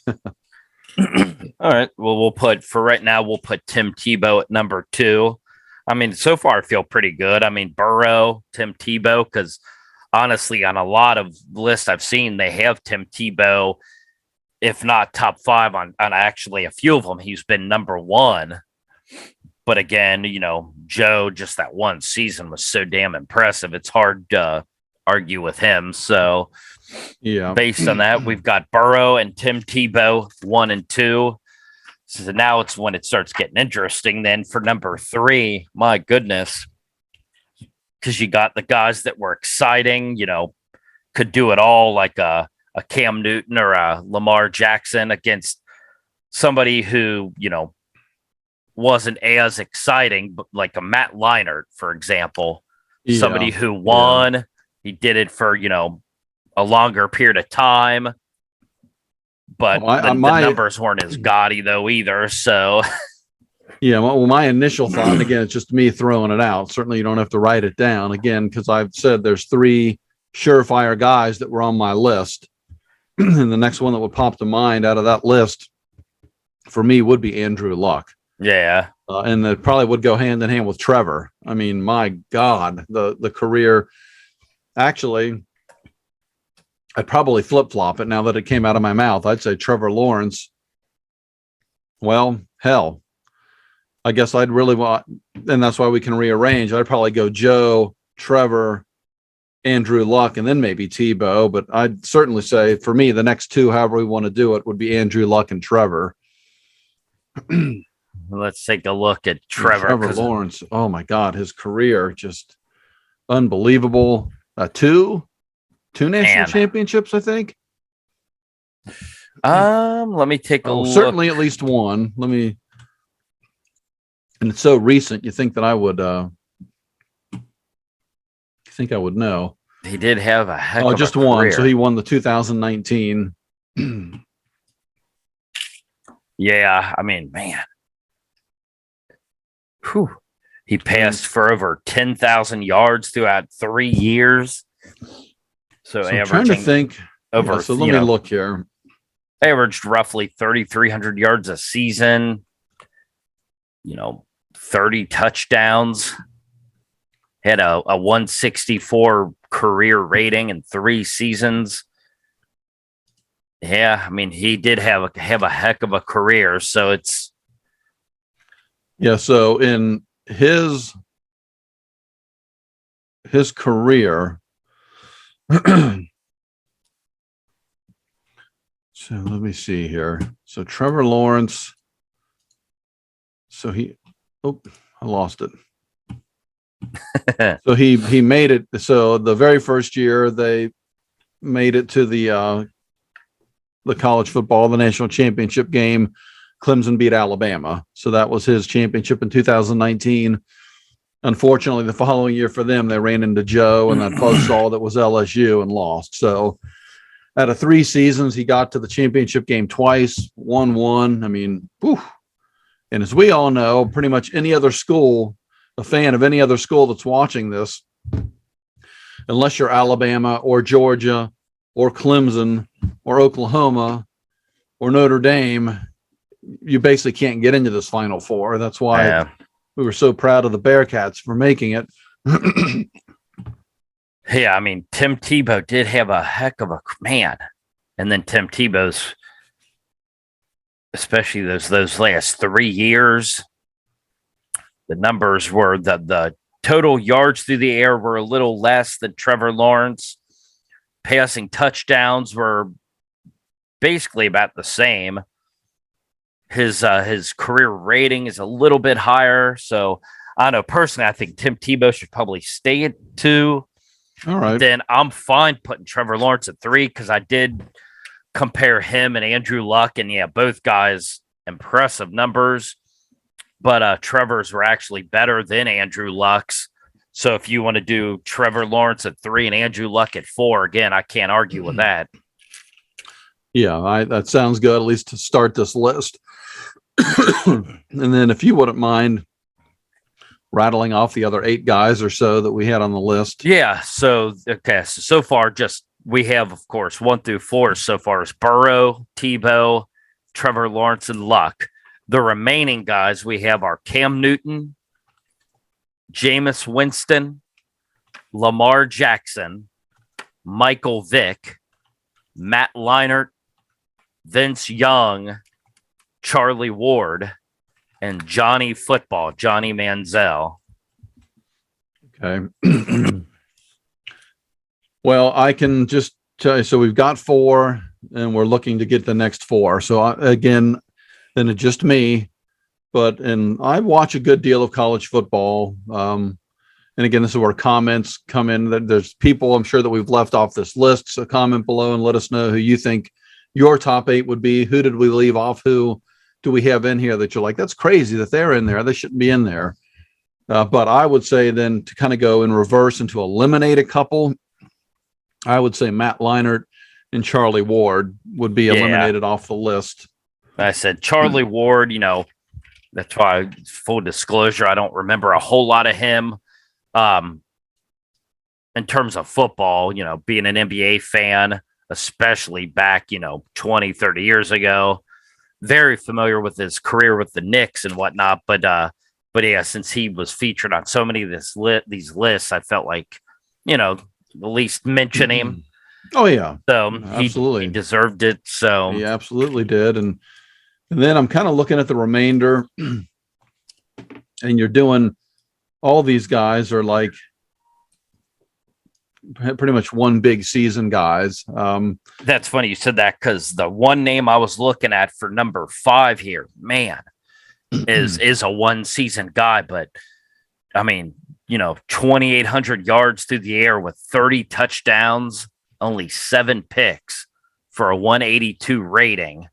All right. Well, we'll put Tim Tebow at number 2. I mean, so far I feel pretty good. I mean, Burrow, Tim Tebow, because honestly, on a lot of lists I've seen, they have Tim Tebow, if not top 5 on actually a few of them. He's been number 1. But again, Joe, just that one season was so damn impressive. It's hard to argue with him. So, yeah, based on that, we've got Burrow and Tim Tebow 1 and 2. So now it's when it starts getting interesting. Then for number 3, my goodness, because you got the guys that were exciting, could do it all, like a Cam Newton or a Lamar Jackson, against somebody who, wasn't as exciting, but like a Matt Leinart, for example, somebody who won. Yeah. He did it for, a longer period of time. But the numbers weren't as gaudy, though, either. So, yeah, well, my initial thought, and again, it's just me throwing it out. Certainly, you don't have to write it down, again, because I've said there's 3 surefire guys that were on my list. And the next one that would pop to mind out of that list for me would be Andrew Luck. Yeah. And that probably would go hand in hand with Trevor. I mean, my God, the career. Actually, I'd probably flip-flop it now that it came out of my mouth. I'd say Trevor Lawrence. Well, hell, I guess I'd really want, and that's why we can rearrange. I'd probably go Joe, Trevor, Andrew Luck, and then maybe Tebow. But I'd certainly say for me, the next 2, however we want to do it, would be Andrew Luck and Trevor. Let's take a look at Trevor. Trevor Lawrence. Oh my God, his career just unbelievable. 2 national championships, I think. Let me take a look. Certainly at least one. And it's so recent. You think that I would know. He did have a heck of just a one. career. So he won the 2019. Yeah, I mean, man. Whew. He passed for over 10,000 yards throughout 3 years. So I'm trying to think over. So let me look here. Averaged roughly 3,300 yards a season. 30 touchdowns. Had a 164 career rating in 3 seasons. Yeah, I mean, he did have a heck of a career. So it's. Yeah, so in his career, so let me see here. So Trevor Lawrence, so I lost it. So he made it. So the very first year they made it to the college football, the national championship game. Clemson beat Alabama. So that was his championship in 2019. Unfortunately, the following year for them, they ran into Joe and that buzzsaw that was LSU and lost. So out of 3 seasons, he got to the championship game twice, won one. I mean, whew. And as we all know, pretty much any other school, a fan of any other school that's watching this, unless you're Alabama or Georgia or Clemson or Oklahoma or Notre Dame, you basically can't get into this Final Four. That's why we were so proud of the Bearcats for making it. Yeah, I mean, Tim Tebow did have a heck of a man. And then Tim Tebow's, especially those last 3 years, the numbers were the total yards through the air were a little less than Trevor Lawrence. Passing touchdowns were basically about the same. His career rating is a little bit higher. So I don't know. Personally, I think Tim Tebow should probably stay at 2. All right. Then I'm fine putting Trevor Lawrence at 3 because I did compare him and Andrew Luck. And yeah, both guys, impressive numbers. But Trevor's were actually better than Andrew Luck's. So if you want to do Trevor Lawrence at 3 and Andrew Luck at 4, again, I can't argue with that. Yeah, that sounds good, at least to start this list. And then if you wouldn't mind rattling off the other 8 guys or so that we had on the list. Yeah. So far, just we have, of course, 1 through 4 so far is Burrow, Tebow, Trevor Lawrence, and Luck. The remaining guys we have are Cam Newton, Jameis Winston, Lamar Jackson, Michael Vick, Matt Leinart, Vince Young, Charlie Ward, and Johnny Manziel. Okay. Well, I can just tell you, so we've got 4 and we're looking to get the next 4. So again, then it's just me, and I watch a good deal of college football. And again, this is where comments come in. There's people I'm sure that we've left off this list. So comment below and let us know who you think your top 8 would be. Who did we leave off? Who do we have in here that you're like, that's crazy that they're in there. They shouldn't be in there. But I would say then to kind of go in reverse and to eliminate a couple, I would say Matt Leinart and Charlie Ward would be eliminated off the list. I said Charlie Ward, that's why, full disclosure, I don't remember a whole lot of him. In terms of football, being an NBA fan, especially back, 20, 30 years ago, very familiar with his career with the Knicks and whatnot. But yeah, since he was featured on so many of these lists, I felt like, at least mention him. Oh yeah. So absolutely. He deserved it. So he absolutely did. And then I'm kind of looking at the remainder and you're doing all these guys are like pretty much one big season guys. That's funny you said that because the one name I was looking at for number 5 here, man, is a one season guy. But I mean, 2,800 yards through the air with 30 touchdowns, only 7 picks, for a 182 rating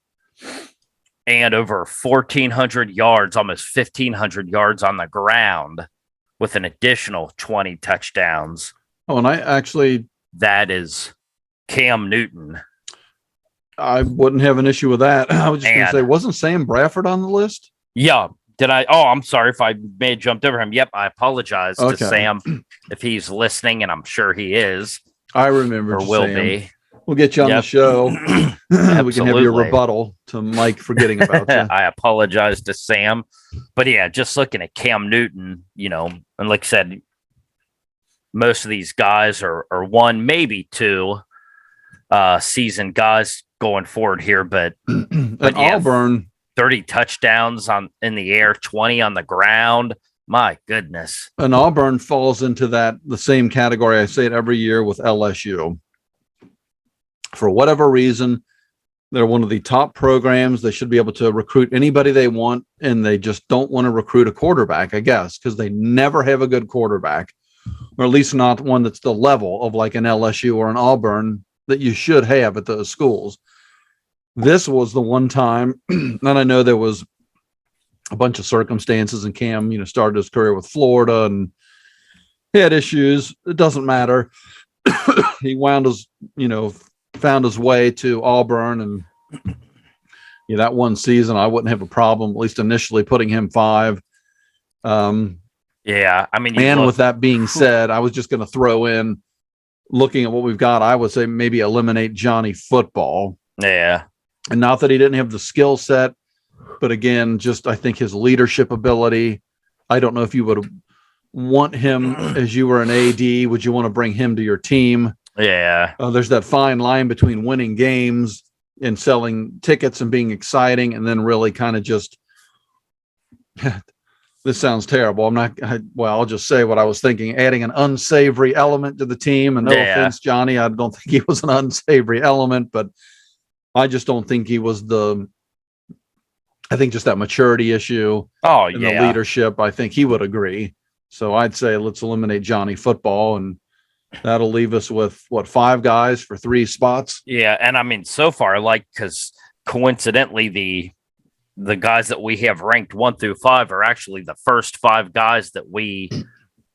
and over 1,400 yards, almost 1,500 yards on the ground with an additional 20 touchdowns. Oh, and that is Cam Newton. I wouldn't have an issue with that. I was just going to say, wasn't Sam Bradford on the list? Yeah. Did I? Oh, I'm sorry if I may have jumped over him. Yep. I apologize to Sam if he's listening, and I'm sure he is. I remember. Or will be. We'll get you on the show. We can have your rebuttal to Mike forgetting about you. I apologize to Sam. But yeah, just looking at Cam Newton, and like I said, most of these guys are one, maybe two seasoned guys going forward here. But at Auburn, 30 touchdowns in the air, 20 on the ground. My goodness. And Auburn falls into the same category. I say it every year with LSU. For whatever reason, they're one of the top programs. They should be able to recruit anybody they want, and they just don't want to recruit a quarterback, I guess, because they never have a good quarterback, or at least not one that's the level of like an LSU or an Auburn that you should have at those schools. This was the one time, and I know there was a bunch of circumstances, and Cam, started his career with Florida, and he had issues. It doesn't matter. He found his way to Auburn, and that one season, I wouldn't have a problem, at least initially, putting him 5. Yeah, I mean, and with that being said, I was just going to throw in, looking at what we've got, I would say maybe eliminate Johnny Football. Yeah. And not that he didn't have the skill set, but again, just I think his leadership ability. I don't know if you would want him as you were an AD. Would you want to bring him to your team? Yeah. There's that fine line between winning games and selling tickets and being exciting, and then really kind of just, this sounds terrible. I'll just say what I was thinking, adding an unsavory element to the team. And no offense, Johnny, I don't think he was an unsavory element, but I just don't think he was I think just that maturity issue. Oh, and the leadership, I think he would agree. So I'd say let's eliminate Johnny Football, and that'll leave us with 5 guys for 3 spots. Yeah. And I mean, so far, because coincidentally, the guys that we have ranked 1 through 5 are actually the first 5 guys that we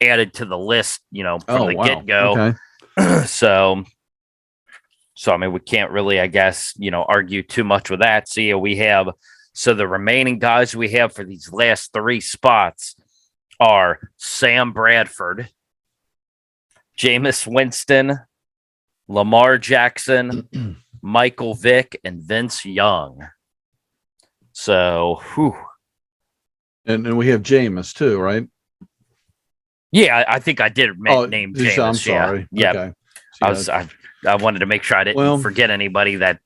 added to the list, from the get-go. Okay. So, I mean, we can't really, I guess, argue too much with that. So, yeah, so the remaining guys we have for these last 3 spots are Sam Bradford, Jameis Winston, Lamar Jackson, Michael Vick, and Vince Young. So, And we have Jameis too, right? Yeah, I think I did name Jameis. I'm sorry. Yeah. Okay. I wanted to make sure I didn't forget anybody that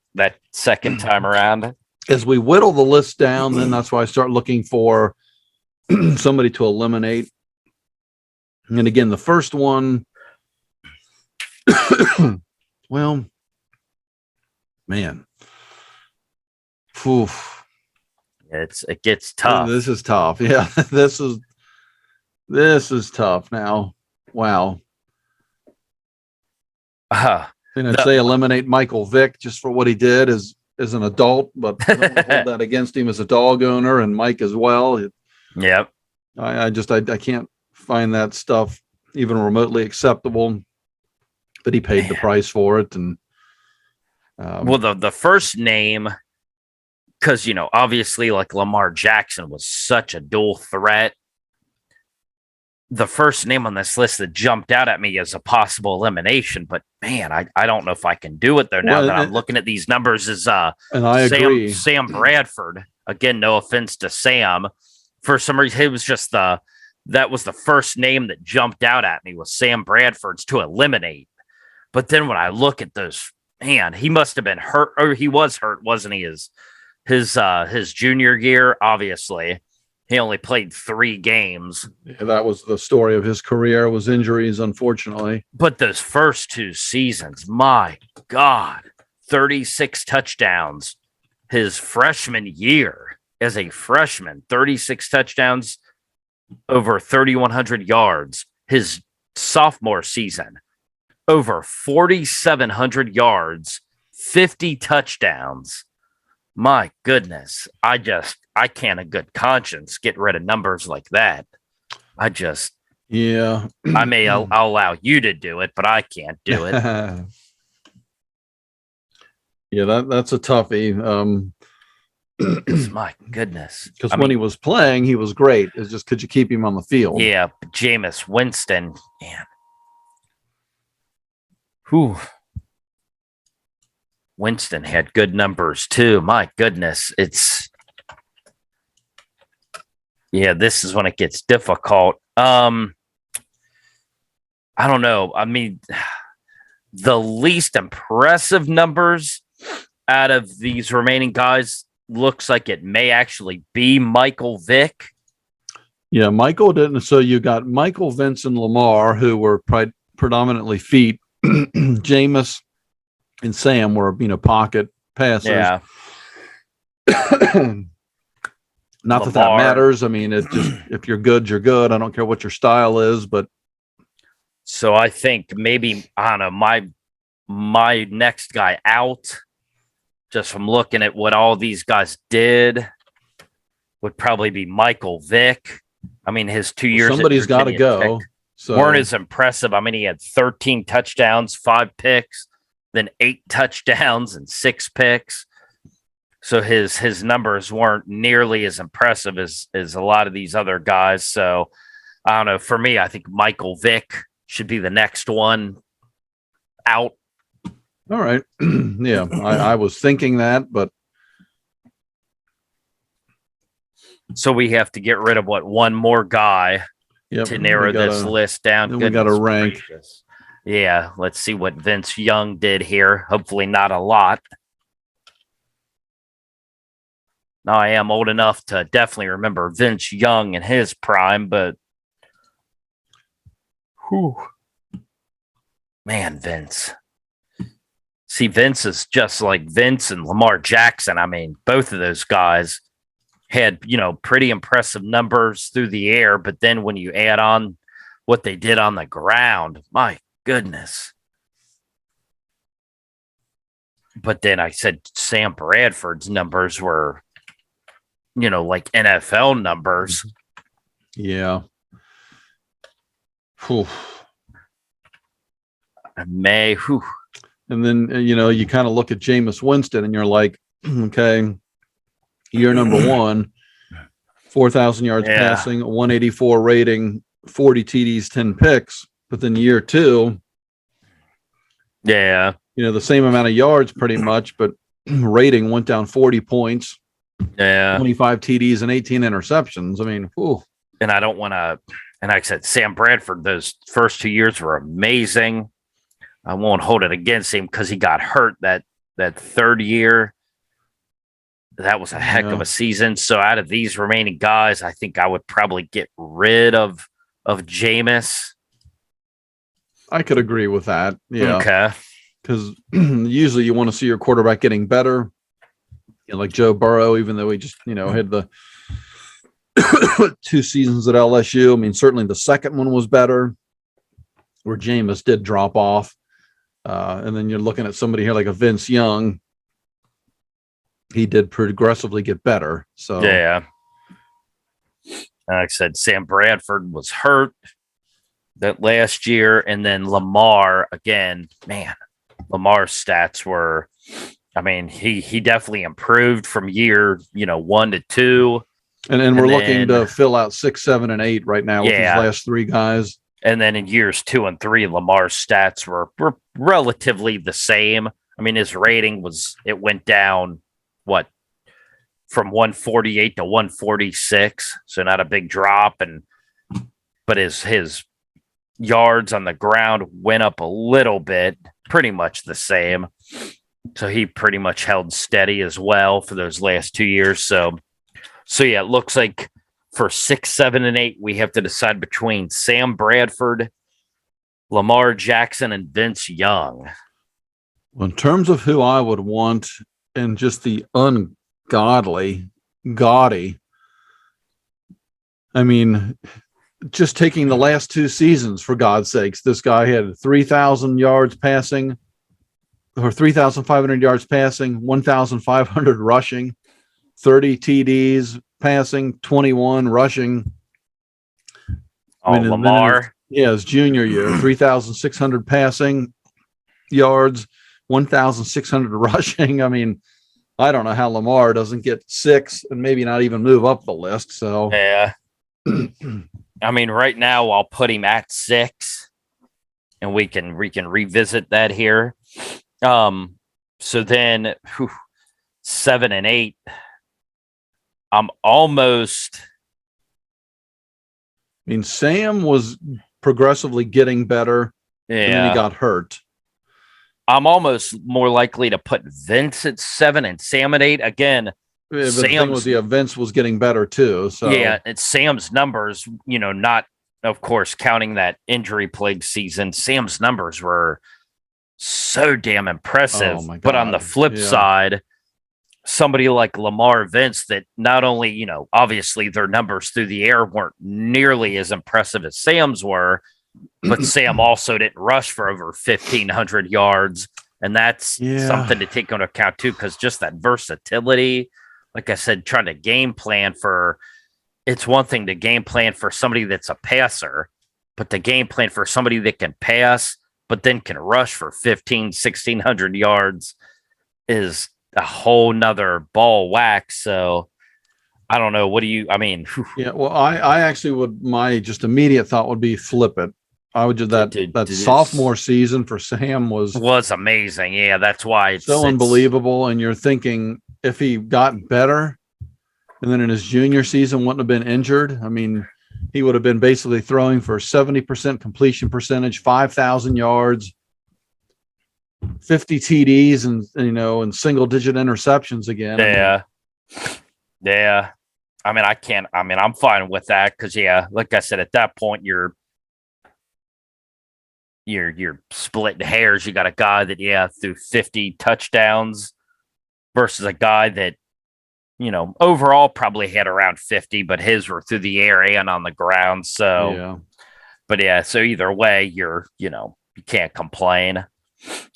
second time around. As we whittle the list down, then that's why I start looking for somebody to eliminate. And again, the first one, well, man, it gets tough. This is tough. Yeah, this is tough now. Wow. And I'd say eliminate Michael Vick just for what he did as an adult, but I don't hold that against him as a dog owner, and Mike as well. Yep. I can't find that stuff even remotely acceptable, but he paid the price for it. And well, the first name, because obviously, like Lamar Jackson was such a dual threat. The first name on this list that jumped out at me as a possible elimination, but man, I don't know if I can do it there now that I'm looking at these numbers. Is and I agree. Sam Bradford. Again, no offense to Sam. For some reason, it was just that was the first name that jumped out at me was Sam Bradford's to eliminate. But then when I look at those, man, he must have been hurt, or he was hurt, wasn't he? His junior year, obviously. He only played 3 games. Yeah, that was the story of his career, was injuries, unfortunately. But those first 2 seasons, my God, 36 touchdowns. His freshman year as a freshman, 36 touchdowns, over 3,100 yards. His sophomore season, over 4,700 yards, 50 touchdowns. My goodness. I can't in good conscience get rid of numbers like that. Yeah. I'll allow you to do it, but I can't do it. Yeah, that's a toughie. My goodness. Because when he was playing, he was great. It's just, could you keep him on the field? Yeah, Jameis Winston, man. Whew. Winston had good numbers too. My goodness. This is when it gets difficult. I don't know. I mean, the least impressive numbers out of these remaining guys looks like it may actually be Michael Vick. Yeah, Michael didn't. So you got Michael, Vince, and Lamar, who were predominantly feet. Jameis and Sam were, pocket passers. Yeah. Not that matters. I mean, it just, if you're good, you're good. I don't care what your style is, but. So I think maybe, I don't know, my next guy out, just from looking at what all these guys did, would probably be Michael Vick. I mean, his 2 years. Somebody's got to go. So weren't as impressive. I mean, he had 13 touchdowns, 5 picks, then 8 touchdowns and 6 picks. So his numbers weren't nearly as impressive as a lot of these other guys. So I don't know. For me, I think Michael Vick should be the next one out. All right. Yeah, I was thinking that, but. So we have to get rid of one more guy to narrow this list down. Then we got to rank. Gracious. Yeah, let's see what Vince Young did here. Hopefully not a lot. Now, I am old enough to definitely remember Vince Young in his prime, but man, Vince. See, Vince is just like Vince and Lamar Jackson. I mean, both of those guys had, pretty impressive numbers through the air, but then when you add on what they did on the ground, my goodness. But then I said Sam Bradford's numbers were, like NFL numbers. Yeah. Whew. And then, you kind of look at Jameis Winston and you're like, okay, year number 1, 4,000 yards passing, 184 rating, 40 TDs, 10 picks. But then year 2, the same amount of yards pretty much, but rating went down 40 points. Yeah. 25 TDs and 18 interceptions. I mean, whew. And I don't want to, and like I said, Sam Bradford, those first 2 years were amazing. I won't hold it against him because he got hurt that third year. That was a heck of a season. So out of these remaining guys, I think I would probably get rid of Jameis. I could agree with that. Yeah. Okay. Because usually you want to see your quarterback getting better. Like Joe Burrow, even though he just, had the 2 seasons at LSU. I mean, certainly the second one was better, where Jameis did drop off. And then you're looking at somebody here like a Vince Young. He did progressively get better. So yeah. Like I said, Sam Bradford was hurt that last year, and then Lamar again. Man, Lamar's stats were. I mean, he definitely improved from year 1 to 2, and we're looking to fill out 6, 7, and 8 right now with these last 3 guys. And then in years 2 and 3, Lamar's stats were relatively the same. I mean, his rating went down from 148 to 146, so not a big drop, but his yards on the ground went up a little bit, pretty much the same. So he pretty much held steady as well for those last 2 years. So yeah, it looks like for 6, 7, and 8, we have to decide between Sam Bradford, Lamar Jackson, and Vince Young. Well, in terms of who I would want, and just the gaudy, I mean, just taking the last 2 seasons, for God's sakes, this guy had 3,000 yards passing, or 3,500 yards passing, 1,500 rushing, 30 TDs passing, 21 rushing. Lamar. His junior year, 3,600 passing yards, 1,600 rushing. I mean, I don't know how Lamar doesn't get 6 and maybe not even move up the list. So, yeah. I mean, right now I'll put him at 6, and we can revisit that here. So then 7 and 8. I'm almost. I mean, Sam was progressively getting better, and then he got hurt. I'm almost more likely to put Vince at 7 and Sam at 8. Again, the thing was, Vince was getting better too. So yeah, it's Sam's numbers, not, of course, counting that injury-plagued season. Sam's numbers were so damn impressive. Oh my God. But on the flip side, somebody like Lamar, Vince, that not only, obviously their numbers through the air weren't nearly as impressive as Sam's were, but Sam also didn't rush for over 1,500 yards. And that's something to take into account too, because just that versatility, like I said, trying to game plan it's one thing to game plan for somebody that's a passer, but to game plan for somebody that can pass, but then can rush for 1,600 yards is a whole nother ball wax. So I don't know. What do you, I mean, yeah, well, I actually would, my just immediate thought would be flip it. I would just that sophomore season for Sam was amazing. Yeah. That's why it's so unbelievable. And you're thinking if he got better and then in his junior season wouldn't have been injured, I mean, he would have been basically throwing for 70% completion percentage, 5,000 yards, 50 TDs, and single digit interceptions again. Yeah. I mean, I'm fine with that because, like I said, at that point, you're splitting hairs. You got a guy that, threw 50 touchdowns versus a guy that, overall probably had around 50, but his were through the air and on the ground. So, so either way, you can't complain.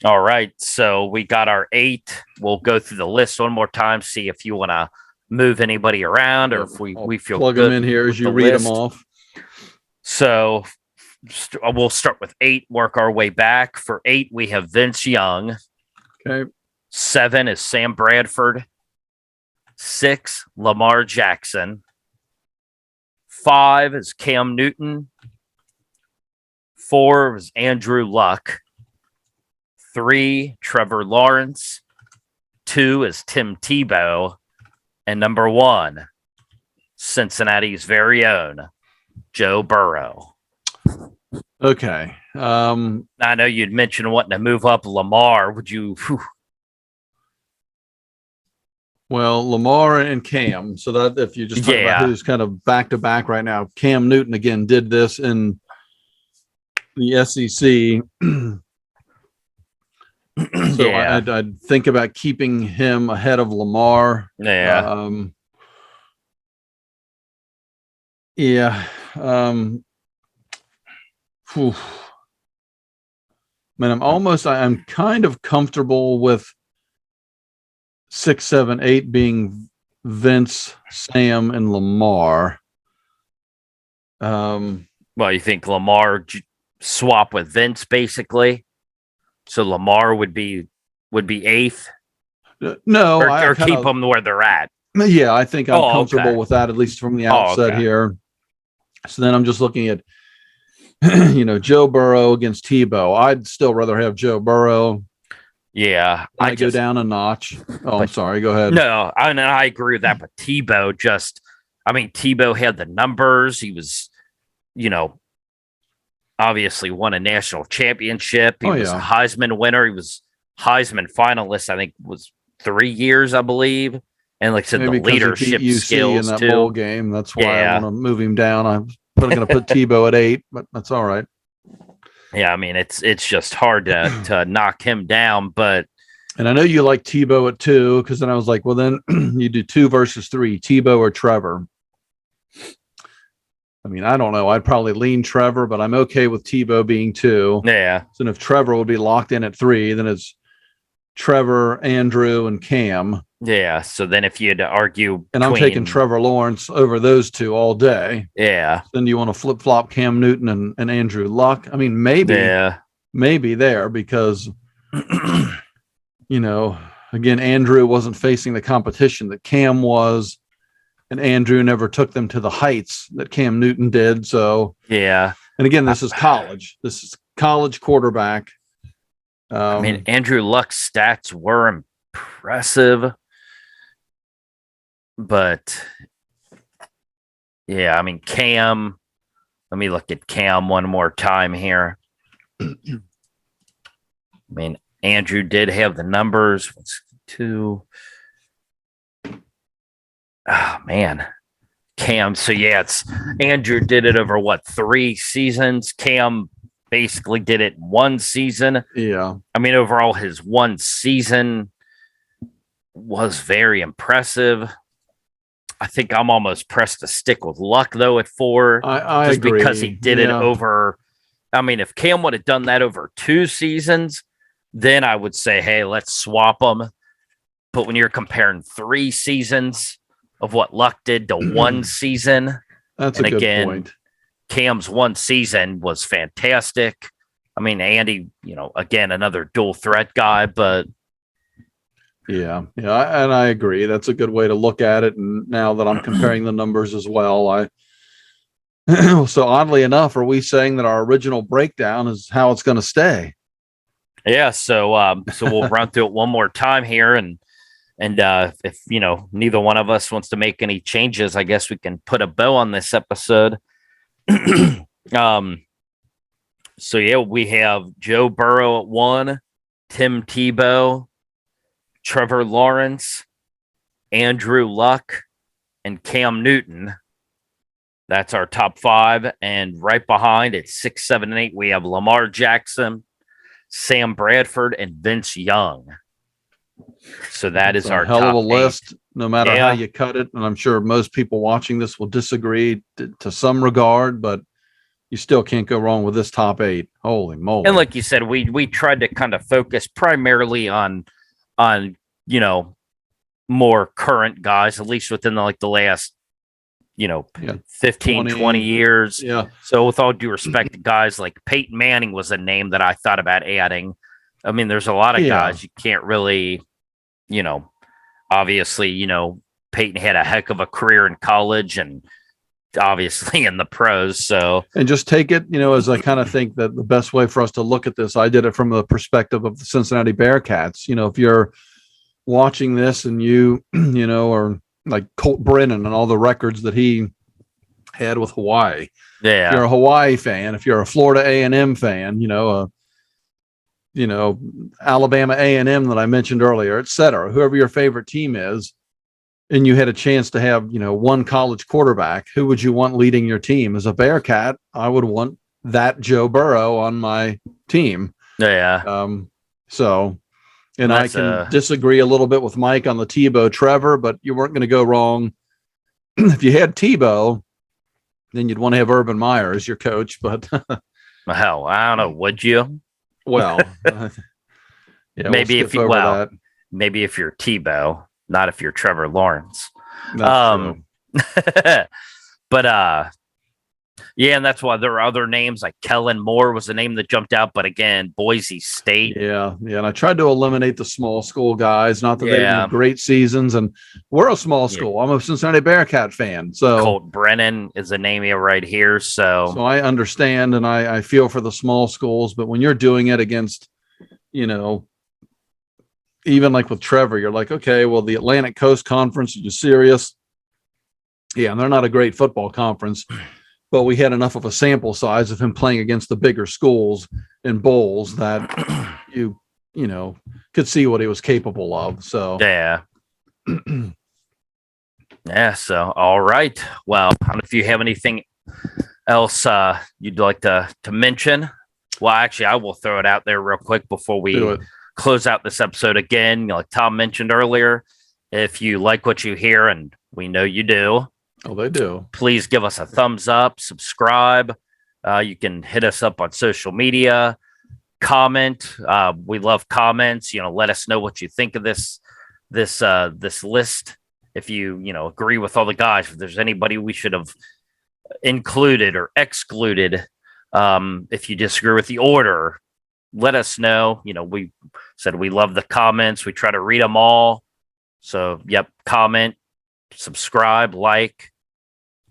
All right. So we got our 8. We'll go through the list one more time, see if you want to move anybody around or if we feel plug good them in here as you read them off. So we'll start with 8, work our way back. For 8, we have Vince Young. Okay. 7 is Sam Bradford. 6, Lamar Jackson. 5 is Cam Newton. 4 is Andrew Luck. 3, Trevor Lawrence. 2 is Tim Tebow. And number 1, Cincinnati's very own Joe Burrow. Okay. I know you'd mentioned wanting to move up Lamar. Would you? Well, Lamar and Cam. So that if you just talk about who's kind of back to back right now, Cam Newton again did this in the SEC. So I'd think about keeping him ahead of Lamar. Yeah. Man, I'm kind of comfortable with 6, 7, 8 being Vince, Sam, and Lamar. Well, you think Lamar swap with Vince basically? So Lamar would be 8th? No, or keep them where they're at. Yeah, I think I'm comfortable with that, at least from the outset here. So then I'm just looking at, Joe Burrow against Tebow. I'd still rather have Joe Burrow. Yeah. I go down a notch. I'm sorry. Go ahead. No, I agree with that. But Tebow Tebow had the numbers. He was, obviously won a national championship. He was a Heisman winner. He was Heisman finalist, I think, was 3 years, I believe. And like I said, maybe the leadership skills in that too. Bowl game. That's why I want to move him down. I'm going to put Tebow at 8, but that's all right. Yeah, I mean it's just hard to knock him down, but and I know you like Tebow at 2 because then I was like, well, then you do 2 versus 3, Tebow or Trevor. I mean, I don't know. I'd probably lean Trevor, but I'm okay with Tebow being 2. Yeah. So if Trevor would be locked in at 3, then it's Trevor, Andrew, and Cam. Yeah. So then if you had to argue, and I'm taking Trevor Lawrence over those two all day. Yeah. Then you want to flip flop Cam Newton and Andrew Luck? I mean, maybe there because, again, Andrew wasn't facing the competition that Cam was, and Andrew never took them to the heights that Cam Newton did. So, yeah. And again, this is college. This is college quarterback. I mean, Andrew Luck's stats were impressive, but yeah, I mean, Cam, let me look at Cam one more time here. I mean, Andrew did have the numbers. 2. Oh, man. Cam. So, yeah, Andrew did it over 3 seasons. Cam basically did it 1 season. Yeah. I mean, overall, his 1 season was very impressive. I think I'm almost pressed to stick with Luck, though, at 4. I just agree. Because he did it over. I mean, if Cam would have done that over 2 seasons, then I would say, hey, let's swap them. But when you're comparing 3 seasons of what Luck did to 1 season, that's a good point. Cam's 1 season was fantastic. I mean, Andy, again, another dual threat guy, but yeah, and I agree. That's a good way to look at it. And now that I'm comparing the numbers as well, so oddly enough, are we saying that our original breakdown is how it's going to stay? Yeah. So we'll run through it one more time here, and if neither one of us wants to make any changes, I guess we can put a bow on this episode. So yeah, we have Joe Burrow at 1, Tim Tebow, Trevor Lawrence, Andrew Luck, and Cam Newton. That's our top 5. And right behind at 6, 7, and 8, we have Lamar Jackson, Sam Bradford, and Vince Young. So that's our hell top of a 8. list, no matter how you cut it. And I'm sure most people watching this will disagree to some regard, but you still can't go wrong with this top 8. Holy moly. And like you said, we tried to kind of focus primarily on more current guys, at least within the last 15 20 years. Yeah. So with all due respect to guys like Peyton Manning was a name that I thought about adding. I mean, there's a lot of guys you can't really, obviously, Peyton had a heck of a career in college and obviously in the pros. So, and just take it, as I kind of think that the best way for us to look at this, I did it from the perspective of the Cincinnati Bearcats. If you're watching this and you are like Colt Brennan and all the records that he had with Hawaii. Yeah. If you're a Hawaii fan, if you're a Florida A&M fan, Alabama A&M that I mentioned earlier, et cetera, whoever your favorite team is, and you had a chance to have, one college quarterback, who would you want leading your team? As a Bearcat, I would want that Joe Burrow on my team. Yeah. And I can disagree a little bit with Mike on the Tebow Trevor, but you weren't going to go wrong. If you had Tebow, then you'd want to have Urban Meyer as your coach, but hell, I don't know. Would you? Well, maybe if you're Tebow, not if you're Trevor Lawrence. That's true. But yeah, and that's why there are other names like Kellen Moore was the name that jumped out. But again, Boise State. Yeah. And I tried to eliminate the small school guys. Not that they had great seasons, and we're a small school. I'm a Cincinnati Bearcat fan. So Colt Brennan is a name here right here. So I understand, and I feel for the small schools. But when you're doing it against, even like with Trevor, you're like, okay, well, the Atlantic Coast Conference, are you serious? Yeah, and they're not a great football conference. But we had enough of a sample size of him playing against the bigger schools in bowls that you could see what he was capable of. So yeah. So all right. Well, I don't know if you have anything else you'd like to mention. Well, actually, I will throw it out there real quick before we close out this episode again. Like Tom mentioned earlier, if you like what you hear, and we know you do. Oh, they do. Please give us a thumbs up, subscribe. You can hit us up on social media. comment. We love comments. Let us know what you think of this list. If you agree with all the guys, if there's anybody we should have included or excluded, if you disagree with the order, let us know. We said we love the comments. We try to read them all. So, comment, subscribe, like.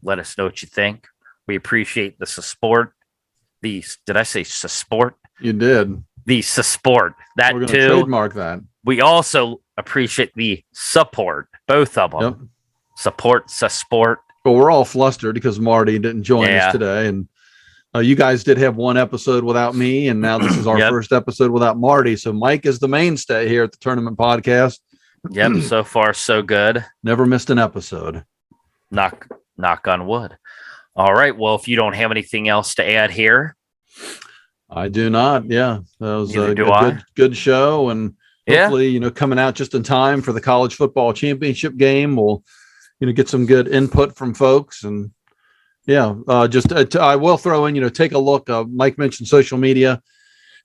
Let us know what you think. We appreciate the support. Did I say support? You did. The support. That We're going too. to trademark that. We also appreciate the support. Both of them. Yep. Support. But we're all flustered because Marty didn't join us today. And you guys did have one episode without me. And now this is our first episode without Marty. So Mike is the mainstay here at the Tournament Podcast. Yep. So far, so good. Never missed an episode. Knock on wood. All right. Well, if you don't have anything else to add here. I do not. Yeah. That was a good show. And hopefully, coming out just in time for the college football championship game, we'll, get some good input from folks. And I will throw in, take a look. Mike mentioned social media.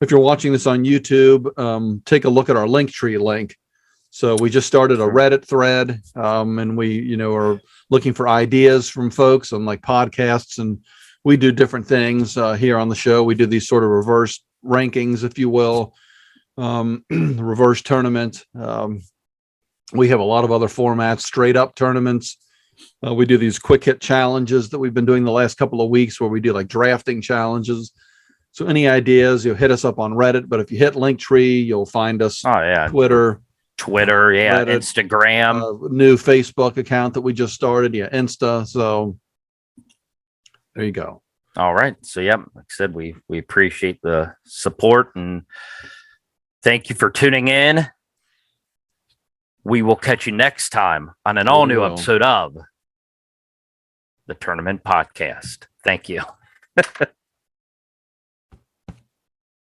If you're watching this on YouTube, take a look at our Linktree link. So we just started a Reddit thread, and we, are looking for ideas from folks on like podcasts, and we do different things here on the show. We do these sort of reverse rankings, if you will, reverse tournament. We have a lot of other formats, straight up tournaments. We do these quick hit challenges that we've been doing the last couple of weeks where we do like drafting challenges. So any ideas, you'll hit us up on Reddit, but if you hit Linktree, you'll find us Twitter, Reddit, Instagram, new Facebook account that we just started. Insta. So there you go. All right. So, like I said, we appreciate the support and thank you for tuning in. We will catch you next time on an all new episode of the Tournament Podcast. Thank you.